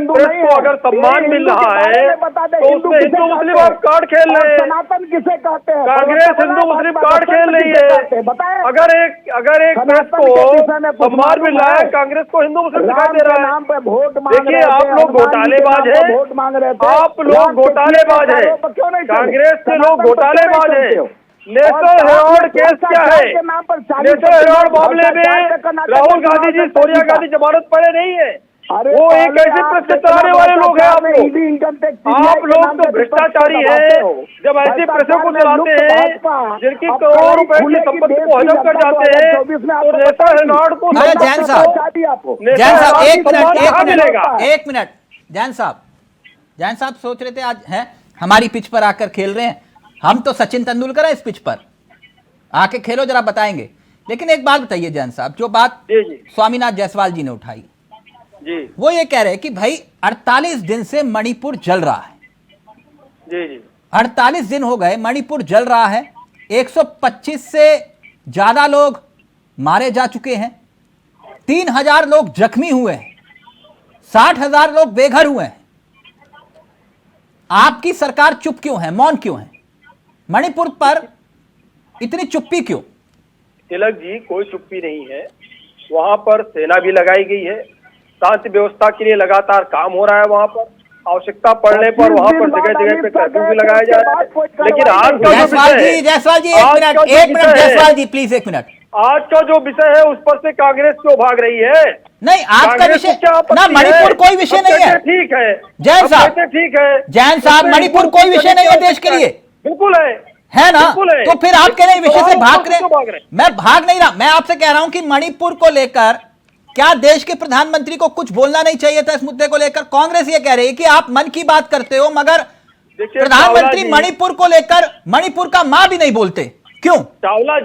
को अगर सम्मान मिल रहा है तो उसमें हिंदू मुस्लिम आप कार्ड खेल रहे हैं। सनातन किसे कहते हैं? कांग्रेस हिंदू मुस्लिम कार्ड खेल रही है। अगर एक प्रेस को सम्मान मिल रहा है, कांग्रेस को हिंदू मुस्लिम दिखाई दे रहा है। वोट देखिए आप लोग घोटालेबाज है, वोट मांग रहे थे, आप लोग घोटालेबाज है, कांग्रेस के लोग घोटालेबाज है। नेशनल हेराल्ड केस क्या है? नेशनल हेराल्ड मामले में राहुल गांधी जी, सोनिया गांधी जमानत पड़े नहीं है, वो एक ऐसे प्रेस चलाने वाले लोग हैं। आप लोग तो भ्रष्टाचारी हैं, जब ऐसे प्रेसों को चलाते हैं जिनकी करोड़ों रुपए की संपत्ति को हजम कर जाते हैं, तो नेशनल हेराल्ड को जैन साहब एक मिनट जैन साहब सोच रहे थे आज है हमारी पिच पर आकर खेल रहे हैं, हम तो सचिन तेंदुलकर है इस पिच पर, आके खेलो जरा बताएंगे। लेकिन एक बात बताइए जैन साहब, जो बात स्वामीनाथ जायसवाल जी ने उठाई जी, वो ये कह रहे हैं कि भाई 48 दिन से मणिपुर जल रहा है। जी जी 48 दिन हो गए मणिपुर जल रहा है, 125 से ज्यादा लोग मारे जा चुके हैं, 3000 लोग जख्मी हुए हैं, 60,000 लोग बेघर हुए हैं। आपकी सरकार चुप क्यों है, मौन क्यों है? मणिपुर पर इतनी चुप्पी क्यों? तिलक जी, कोई चुप्पी नहीं है, वहां पर सेना भी लगाई गई है, शांति व्यवस्था के लिए लगातार काम हो रहा है। वहां पर आवश्यकता पड़ने पर वहां पर जगह जगह पे कर्फ्यू भी लगाया जा रहा है। लेकिन आज का जो विषय जायसवाल जी एक मिनट जायसवाल जी प्लीज एक मिनट, आज का जो विषय है उस पर से कांग्रेस क्यों भाग रही है? नहीं, आज का विषय ना, मणिपुर कोई विषय नहीं है। ठीक है जैन साहब, ठीक है जैन साहब, मणिपुर कोई विषय नहीं है देश के लिए, बिल्कुल है ना? तो फिर आप कह रहे हैं विषय से भाग रहे? मैं भाग नहीं रहा, मैं आपसे कह रहा हूं कि मणिपुर को लेकर क्या देश के प्रधानमंत्री को कुछ बोलना नहीं चाहिए था इस मुद्दे को लेकर? कांग्रेस ये कह रही है कि आप मन की बात करते हो, मगर प्रधानमंत्री मणिपुर को लेकर मणिपुर का मां भी नहीं बोलते, क्यों? चावला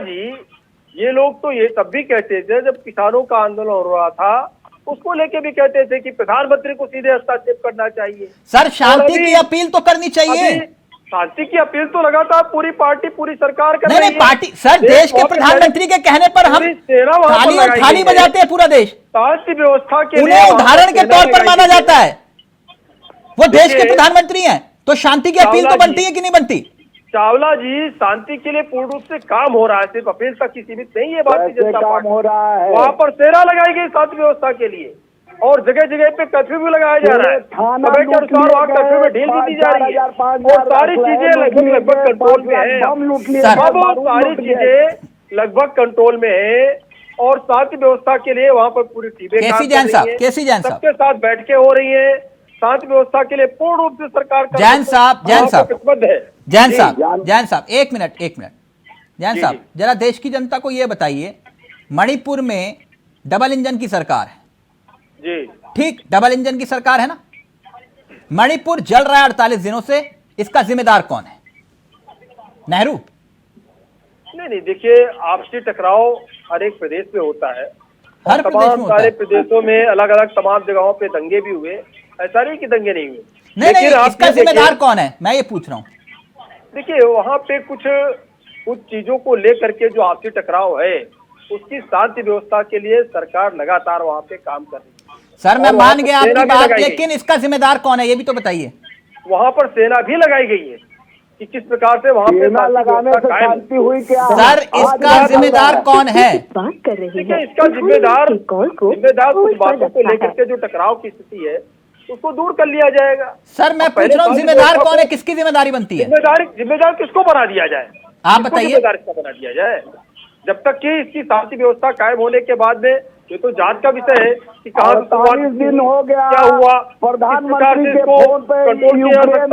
जी, ये लोग तो ये तब भी कहते थे जब किसानों का आंदोलन हो रहा था, उसको लेके भी कहते थे कि प्रधानमंत्री को सीधे हस्तक्षेप करना चाहिए। सर, शांति की अपील तो करनी चाहिए। शांति की अपील तो लगातार पूरी पार्टी, पूरी सरकार कर रही है। नहीं, पार्टी सर, देश के प्रधानमंत्री के कहने पर हम थाली बजाते हैं पूरा देश। शांति व्यवस्था के उन्हें उदाहरण के तौर पर माना जाता है, वो देश के प्रधानमंत्री हैं, तो शांति की अपील तो बनती है कि नहीं बनती? चावला जी, शांति के लिए पूर्ण रूप से काम हो रहा है, सिर्फ अपील तक की सीमित नहीं है भारतीय जनता पार्टी। हो रहा है वहाँ पर सेना लगाई गई शांति व्यवस्था के लिए, और जगह जगह पे कर्फ्यू भी लगाया जा रहा है। समय के अनुसार वहाँ कर्फ्यू में ढील भी दी जा रही है, और सारी चीजें लगभग कंट्रोल में है। अब सारी चीजें लगभग कंट्रोल में है, और शांति व्यवस्था के लिए वहाँ पर पूरी टीमें सबके साथ बैठकें हो रही है। शांति व्यवस्था के लिए पूर्ण रूप से सरकार जैन साहब एक मिनट जैन साहब, जरा देश की जनता को यह बताइए, मणिपुर में डबल इंजन की सरकार है जी, ठीक, डबल इंजन की सरकार है ना? मणिपुर जल रहा है 48 दिनों से, इसका जिम्मेदार कौन है? नेहरू? नहीं, देखिए, आपसी टकराव हर एक प्रदेश में होता है, हर तमाम सारे प्रदेशों में अलग अलग तमाम जगहों पे दंगे भी हुए, ऐसा नहीं कि दंगे नहीं हुए। नहीं, इसका जिम्मेदार कौन है, मैं ये पूछ रहा हूँ। देखिए, वहाँ पे कुछ चीजों को लेकर के जो आपसी टकराव है, उसकी शांति व्यवस्था के लिए सरकार लगातार वहाँ पे काम कर रही है। सर, मैं मान गया आपकी बात, लेकिन इसका जिम्मेदार कौन है ये भी तो बताइए। वहां पर सेना भी लगाई गई है कि किस प्रकार से वहां पे लगाने से शांति हुई क्या? सर इसका जिम्मेदार कौन है? बात कर रहे हैं इसका जिम्मेदार कुछ बातों को लेकर के जो टकराव की स्थिति है उसको दूर कर लिया जाएगा। सर मैं पूछ रहा हूँ जिम्मेदार कौन है, किसकी जिम्मेदारी बनती है? जिम्मेदार किसको बना दिया जाए? आप बताइए। जिम्मेदार किसको बना दिया जाए? जब तक कि इसकी शांति व्यवस्था कायम होने के बाद में ये तो जांच का विषय है कि कहाँ 48 दिन हो गया, क्या हुआ, प्रधानमंत्री के फोन पे यूक्रेन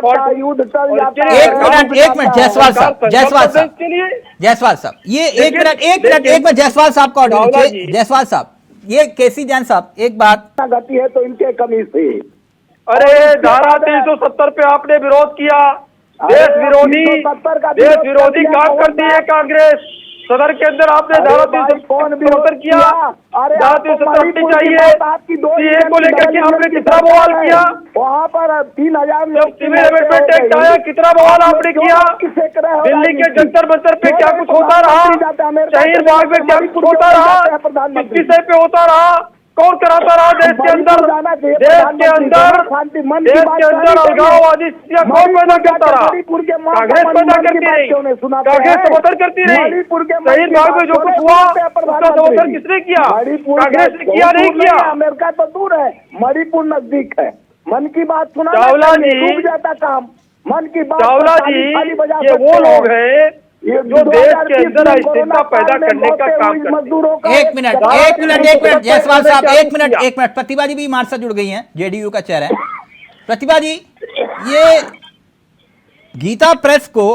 और युद्ध चल जाता है। एक मिनट जायसवाल साहब, जायसवाल साहब ये एक मिनट जायसवाल साहब का ऑडियो लीजिए। जायसवाल साहब, ये केसी जैन साहब एक बात गति है तो इनके कमी से। अरे धारा 370 पे आपने विरोध किया, देश विरोधी काम करती है कांग्रेस। सदन के अंदर आपने धारा 370 किया, धारा 370 हटनी चाहिए। सीए को लेकर के आपने कितना बवाल किया? वहाँ पर 3000 जब सिविल अमेंडमेंट एक्ट आया कितना बवाल आपने किया? दिल्ली के जंतर मंतर पे क्या कुछ होता रहा? शहीद बाग में क्या कुछ होता रहा? किस विषय पे होता रहा? कौन कराता रहा? देश के अंदर अलगाववादी कौन पैदा करता रहा? कांग्रेस पैदा करती रही, कांग्रेस समर्थन करती रही। शहीद बाग में जो कुछ हुआ उसका समर्थन किसने किया? कांग्रेस ने किया, नहीं किया? अमेरिका तो दूर है, मणिपुर नजदीक है। मन की बात सुना चावला जी, डूब जाता काम। मन की बात चावला जी, ये वो लोग हैं जो देश के अंदर अस्थिरता पैदा करने का काम करते हैं। एक मिनट जायसवाल साहब, एक मिनट। प्रतिभा जी भी हमारे साथ जुड़ गई हैं, जेडीयू का चेहरा है। प्रतिभा जी, ये गीता प्रेस को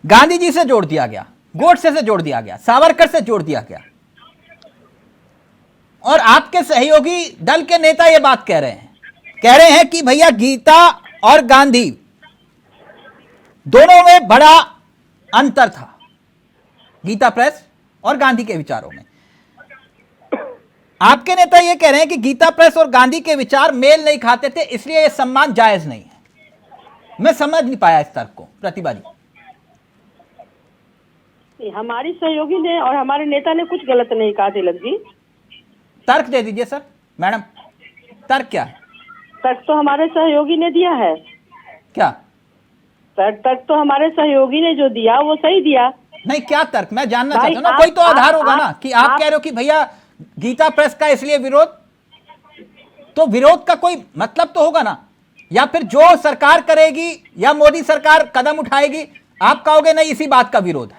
गांधी जी से जोड़ दिया गया, गोडसे से जोड़ दिया गया, सावरकर से जोड़ दिया गया, और आपके सहयोगी दल के नेता ये बात कह रहे हैं कि भैया गीता और गांधी दोनों में बड़ा अंतर था, गीता प्रेस और गांधी के विचारों में। आपके नेता यह कह रहे हैं कि गीता प्रेस और गांधी के विचार मेल नहीं खाते थे, इसलिए यह सम्मान जायज नहीं है। मैं समझ नहीं पाया इस तर्क को। प्रतिभा जी, हमारी सहयोगी ने और हमारे नेता ने कुछ गलत नहीं कहा। तिलक जी, तर्क दे दीजिए सर। मैडम, तर्क क्या है? तर्क तो हमारे सहयोगी ने दिया है। क्या तर्क तो हमारे सहयोगी ने जो दिया वो सही दिया। नहीं, क्या तर्क? मैं जानना चाहता हूं ना, कोई तो आधार होगा ना कि आप कह रहे हो कि भैया गीता प्रेस का इसलिए विरोध, तो विरोध का कोई मतलब तो होगा ना, या फिर जो सरकार करेगी या मोदी सरकार कदम उठाएगी आप कहोगे नहीं इसी बात का विरोध है?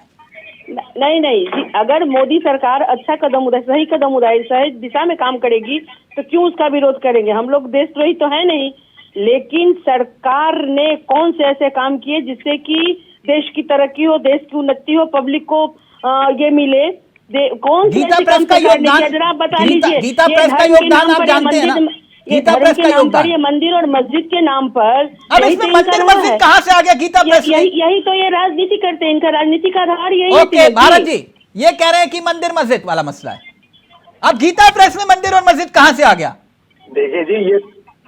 नहीं, अगर मोदी सरकार अच्छा कदम उठाए, सही कदम उठाए, सही दिशा में काम करेगी तो क्यों उसका विरोध करेंगे? हम लोग देशद्रोही तो है नहीं, लेकिन सरकार ने कौन से ऐसे काम किए जिससे कि देश की तरक्की हो, देश की उन्नति हो, पब्लिक को ये मिले? कौन से गीता प्रेस का योगदान, जरा बता लीजिए। गीता प्रेस का योगदान आप जानते हैं ना? गीता प्रेस का योगदान, ये मंदिर और मस्जिद के नाम पर, अब इसमें मंदिर मस्जिद कहाँ से आ गया गीता प्रेस? यही तो ये राजनीति करते हैं, इनका राजनीति का आधार यही है। ओके भारत जी, ये कह रहे हैं कि मंदिर मस्जिद वाला मसला है। अब गीता प्रेस में मंदिर और मस्जिद कहाँ से आ गया? देखिए जी, ये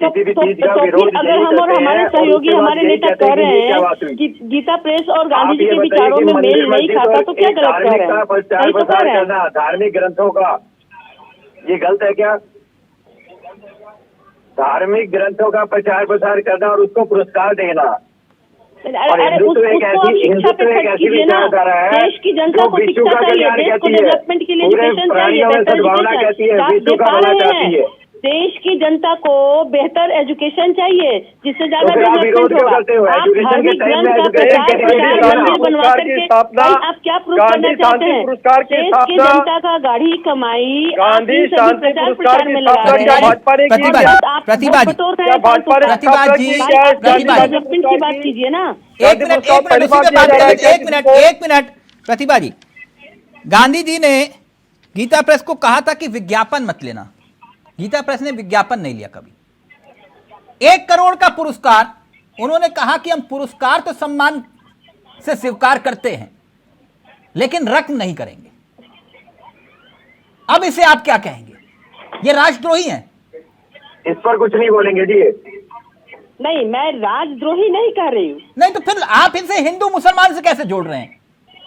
किसी भी चीज का तो विरोध अगर हम और हमारे सहयोगी हमारे नेता कह रहे हैं कि गीता प्रेस और गांधी जी के विचारों में मेल नहीं खाता तो क्या गलत कह रहे हैं? प्रचार प्रसार करना धार्मिक ग्रंथों का, ये गलत है क्या? धार्मिक ग्रंथों का प्रचार प्रसार करना और उसको पुरस्कार देना, और हिंदुत्व एक ऐसी विचारधारा है देश की जनता को शिक्षा चाहिए, देश को डेवलपमेंट के लिए एजुकेशन चाहिए, सद्भावना कहती है, विश्व का भला चाहती है। देश की जनता को बेहतर एजुकेशन चाहिए जिससे ज्यादा डेवलपमेंट होगा। आप धार्मिक ग्रंथ का प्रचार मंदिर बनवा करके आप क्या प्रूफ करना चाहते हैं? देश की जनता का गाढ़ी कमाई गांधी शांति पुरस्कार में लगा रहे हैं। प्रतिभा जी डेवलपमेंट की बात कीजिए ना। एक मिनट प्रतिभा जी, गांधी जी ने गीता प्रेस को कहा था कि विज्ञापन मत लेना, गीता प्रेस ने विज्ञापन नहीं लिया कभी। 1 करोड़ का पुरस्कार, उन्होंने कहा कि हम पुरस्कार तो सम्मान से स्वीकार करते हैं लेकिन रकम नहीं करेंगे। अब इसे आप क्या कहेंगे? ये राष्ट्रद्रोही हैं? इस पर कुछ नहीं बोलेंगे जी। नहीं, मैं राजद्रोही नहीं कह रही हूँ। नहीं तो फिर आप इनसे हिंदू मुसलमान से कैसे जोड़ रहे हैं?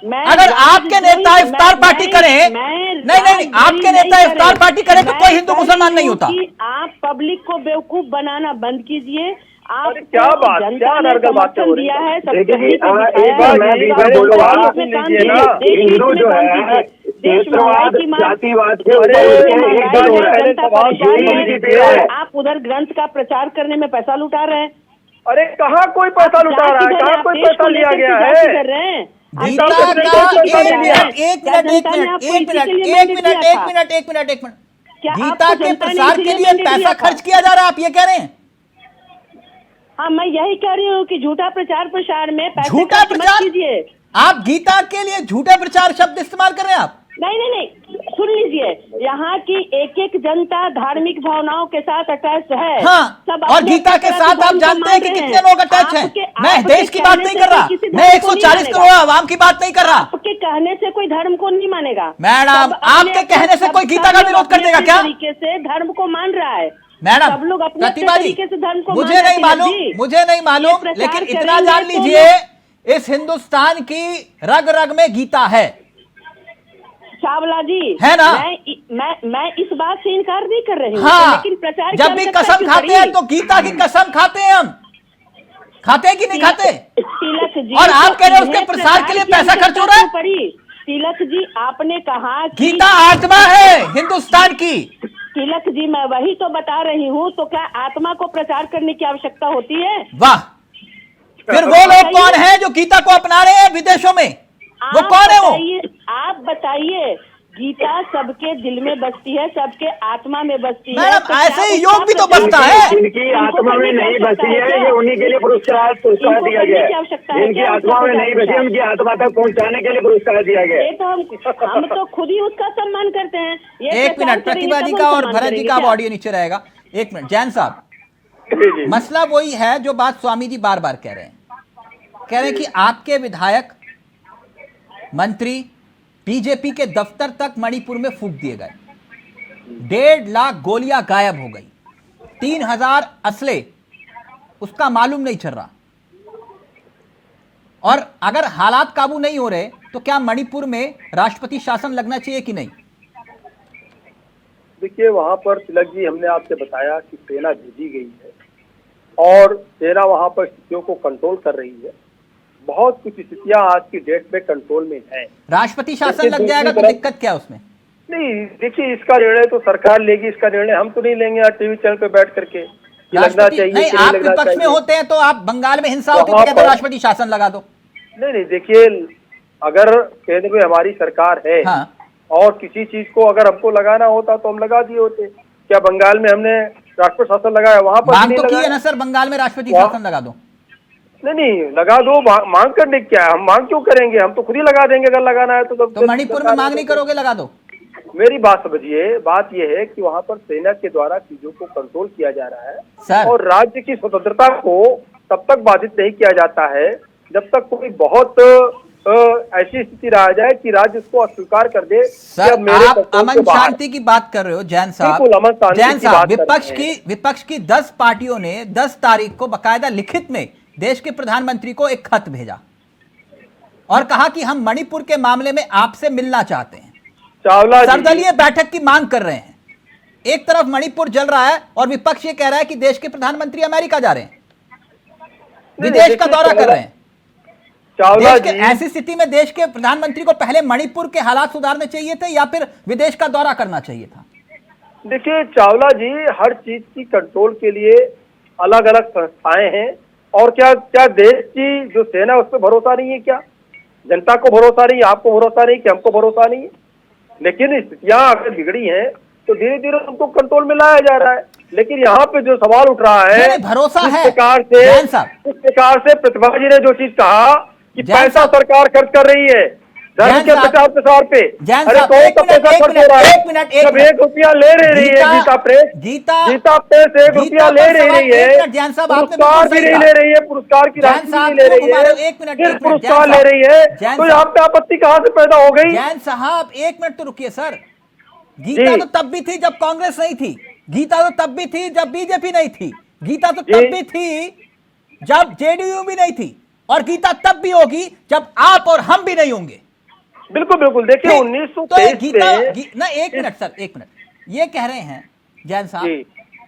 अगर आपके नेता इफ्तार पार्टी करें, नहीं, आपके नेता इफ्तार पार्टी करें तो कोई हिंदू मुसलमान नहीं होता। आप पब्लिक को बेवकूफ बनाना बंद कीजिए। आप क्या बात, क्या अनर्गल बातें हो रही दिया है, सब देखिए कहीं पे एक दिखाया बार है, मैं भी देश बोलूंगा, में काम कीजिए, हिंदू जो है क्षेत्रवाद जातिवाद के ऊपर एक बार हो रहा है। आप उधर ग्रंथ का प्रचार करने में पैसा लुटा रहे हैं। अरे कहाँ कोई पैसा लुटा रहा है, कहाँ कोई पैसा लिया गया है? कर रहे हैं गीता का एक मिनट गीता के प्रसार के लिए पैसा खर्च किया जा रहा है, आप ये कह रहे हैं? हाँ, मैं यही कह रही हूँ कि झूठा प्रचार प्रसार में पैसे झूठा खर्च मत प्रचार कीजिए। आप गीता के लिए झूठा प्रचार शब्द इस्तेमाल कर रहे हैं आप? नहीं, सुन लीजिए, यहाँ की एक एक जनता धार्मिक भावनाओं के साथ अटैच है। हाँ, सब और गीता के साथ आप जानते हैं कि कितने लोग अटैच हैं। मैं देश की बात नहीं कर रहा, मैं 140 करोड़ आवाम की बात नहीं कर रहा। आपके कहने से कोई धर्म को नहीं मानेगा मैडम, आपके कहने से कोई गीता का विरोध कर देगा क्या? तरीके से धर्म को मान रहा है मैडम, सब लोग अपने तरीके से धर्म को मुझे नहीं मालूम, लेकिन इतना जान लीजिए, इस हिंदुस्तान की रग रग में गीता है। चावला जी है ना? मैं इस बात से इनकार नहीं कर रही हूँ, हाँ, लेकिन प्रचार जब भी कसम खाते हैं तो गीता की कसम खाते हैं। हम खाते हैं कि नहीं खाते? तिलक जी, और आप कह रहे हैं उसके प्रसार के लिए पैसा खर्च हो रहा है? तिलक जी, आपने कहा गीता आत्मा है हिंदुस्तान की। तिलक जी, मैं वही तो बता रही हूँ, तो क्या आत्मा को प्रचार करने की आवश्यकता होती है? वाह, फिर वो लोग कौन हैं जो गीता को अपना रहे हैं विदेशों में? वो कौन है? वो आप बताइए। गीता सबके दिल में बसती है, सबके आत्मा में बसती है। मैडम, ऐसे ही योग भी तो बसता है। जिनकी आत्मा में नहीं बसी है, ये उन्हीं के लिए पुरस्कार दिया गया है। जिनकी आत्मा में नहीं बसी, उनकी आत्मा तक पहुंचाने के लिए पुरस्कार दिया गया। ये तो हम तो खुद ही उसका सम्मान करते हैं। एक मिनट, प्रतिभा जी का और भरत जी का ऑडियो नीचे रहेगा। एक मिनट, जैन साहब, मसला वही है जो बात स्वामी जी बार बार कह रहे हैं कि आपके विधायक, मंत्री बीजेपी के दफ्तर तक मणिपुर में फूंक दिए गए, 1.5 लाख गोलियां गायब हो गई, 3000 असले उसका मालूम नहीं चल रहा। और अगर हालात काबू नहीं हो रहे तो क्या मणिपुर में राष्ट्रपति शासन लगना चाहिए कि नहीं? देखिए, वहां पर तिलक जी, हमने आपसे बताया कि सेना भेजी गई है और सेना वहां पर स्थितियों को कंट्रोल कर रही है। बहुत कुछ स्थितियां आज की डेट में कंट्रोल में है। राष्ट्रपति शासन लग जाएगा तो दिक्कत क्या उसमें? नहीं, देखिए, इसका निर्णय तो सरकार लेगी, इसका निर्णय हम तो नहीं लेंगे टीवी चैनल पे बैठ करके। लगना चाहिए नहीं, आप विपक्ष में होते हैं तो आप बंगाल में हिंसा होती है तो राष्ट्रपति शासन लगा दो। नहीं, देखिए, अगर केंद्र में हमारी सरकार है, हाँ, और किसी चीज को अगर हमको लगाना होता तो हम लगा दिए होते। क्या बंगाल में हमने राष्ट्रपति शासन लगाया? वहां पर मांग तो की है ना सर, बंगाल में राष्ट्रपति शासन लगा दो। नहीं, लगा दो। मांग करने क्या है? हम मांग क्यों करेंगे? हम तो खुद ही लगा देंगे अगर लगाना है तो मणिपुर में मांग नहीं करोगे? लगा दो। मेरी बात समझिए, बात यह है कि वहाँ पर सेना के द्वारा चीजों को कंट्रोल किया जा रहा है सर, और राज्य की स्वतंत्रता को तब तक बाधित नहीं किया जाता है जब तक कोई बहुत ऐसी स्थिति रह जाए कि राज्य उसको अस्वीकार कर दे। सर, आप अमन शांति की बात कर रहे हो जैन साहब। जैन साहब, विपक्ष की 10 पार्टियों ने 10 तारीख को बाकायदा लिखित में देश के प्रधानमंत्री को एक खत भेजा और कहा कि हम मणिपुर के मामले में आपसे मिलना चाहते हैं, सर्वदलीय बैठक की मांग कर रहे हैं। एक तरफ मणिपुर जल रहा है और विपक्ष ये कह रहा है कि देश के प्रधानमंत्री अमेरिका जा रहे हैं, विदेश का दौरा कर रहे हैं। देश के ऐसी स्थिति में देश के प्रधानमंत्री को पहले मणिपुर के हालात सुधारने चाहिए थे या फिर विदेश का दौरा करना चाहिए था? देखिए चावला जी, हर चीज की कंट्रोल के लिए अलग अलग संस्थाएं हैं। और क्या देश की जो सेना उस पर भरोसा नहीं है? क्या जनता को भरोसा नहीं है? आपको भरोसा नहीं कि हमको भरोसा नहीं है? लेकिन स्थितियां अगर बिगड़ी हैं तो धीरे धीरे उनको कंट्रोल में लाया जा रहा है। लेकिन यहाँ पे जो सवाल उठ रहा है, भरोसा है इस प्रकार से प्रतिभा जी ने जो चीज कहा कि पैसा सरकार खर्च कर रही है धर्म के प्रचार पे, अरे कौन सा पैसा खर्च हो रहा है? जब 1 रुपया ले रही है गीता प्रेस 1 रुपया ले रही है, पुरस्कार भी नहीं ले रही है, पुरस्कार की राशि नहीं ले रही है, सिर्फ पुरस्कार ले रही है, तो यहाँ पे आपत्ति कहाँ से पैदा हो गई? जैन साहब 1 मिनट तो रुकिए सर। गीता तो तब भी थी जब कांग्रेस नहीं थी, गीता तो तब भी थी जब बीजेपी नहीं थी, गीता तो तब भी थी जब जेडीयू भी नहीं थी, और गीता तब भी होगी जब आप और हम भी नहीं होंगे। बिल्कुल बिल्कुल। देखिए तो 1923 गीता में ना, एक मिनट सर, एक मिनट, ये कह रहे हैं जैन साहब, जी।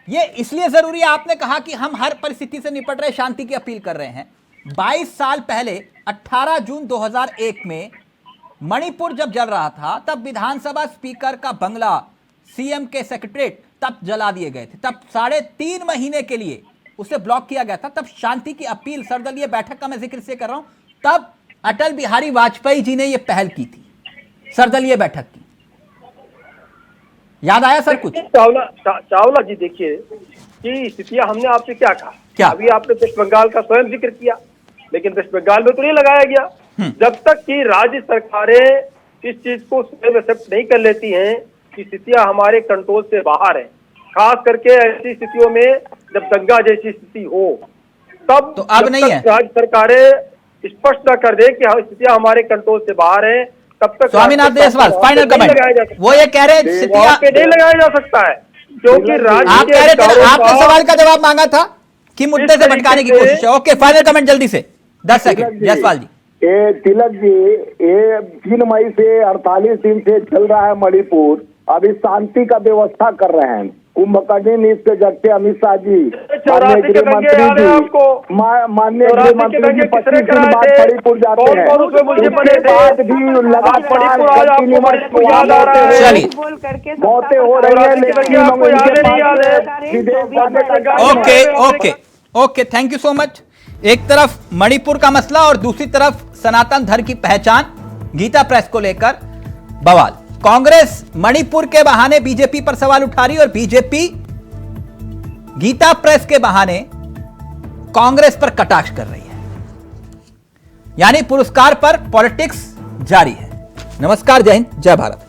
ये इसलिए जरूरी है, आपने कहा कि हम हर परिस्थिति से निपट रहे, शांति की अपील कर रहे हैं। 22 साल पहले 18 जून 2001 में मणिपुर जब जल रहा था, तब विधानसभा स्पीकर का बंगला, सीएम के सेक्रेटरीट तब जला दिए गए थे। तब 3.5 महीने के लिए उसे ब्लॉक किया गया था। तब शांति की अपील, सर्वदलीय बैठक का मैं जिक्र इसलिए कर रहा हूं, तब अटल बिहारी वाजपेयी जी ने यह पहल की थी, सर्वदलीय बैठक की। याद आया सर कुछ? चावला जी, देखिए कि स्थितियां हमने आपसे क्या कहा, क्या? अभी आपने वेस्ट बंगाल का स्वयं जिक्र किया, लेकिन वेस्ट बंगाल में तो नहीं लगाया गया। जब तक कि राज्य सरकारें इस चीज को स्वयं एक्सेप्ट नहीं कर लेती हैं कि स्थितियां हमारे कंट्रोल से बाहर है, खास करके ऐसी स्थितियों में जब दंगा जैसी स्थिति हो, तब तो अब नहीं है। राज्य सरकारें स्पष्ट न कर दे कि स्थितियां हमारे कंट्रोल से बाहर है, तब तक स्वामीनाथ देशवाल फाइनल कमेंट। वो ये कह रहे हैं वहाँ पे नहीं लगाया जा सकता है, क्योंकि राज्य आप कह रहे थे ना, आपने सवाल का जवाब मांगा था कि मुद्दे से भटकाने की कोशिश है। ओके, फाइनल कमेंट जल्दी से, 10 सेकंड। जयसवाल जी। तिलक जी, ये 3 मई से 48 दिन से चल रहा है मणिपुर, अभी शांति का व्यवस्था कर रहे हैं। कुंभकर्ण नीति से जगते अमित शाह जी, माननीय गृह मंत्री जी, माननीय गृह मंत्री जी 25 दिन बाद मणिपुर जाते हैं। उसके बाद भी लगातार मौतें हो रही है, लेकिन okay okay okay, thank you so much. एक तरफ मणिपुर का मसला और दूसरी तरफ सनातन धर्म की पहचान, गीता प्रेस को लेकर बवाल। कांग्रेस मणिपुर के बहाने बीजेपी पर सवाल उठा रही और बीजेपी गीता प्रेस के बहाने कांग्रेस पर कटाक्ष कर रही है। यानी पुरस्कार पर पॉलिटिक्स जारी है। नमस्कार, जय हिंद, जय भारत।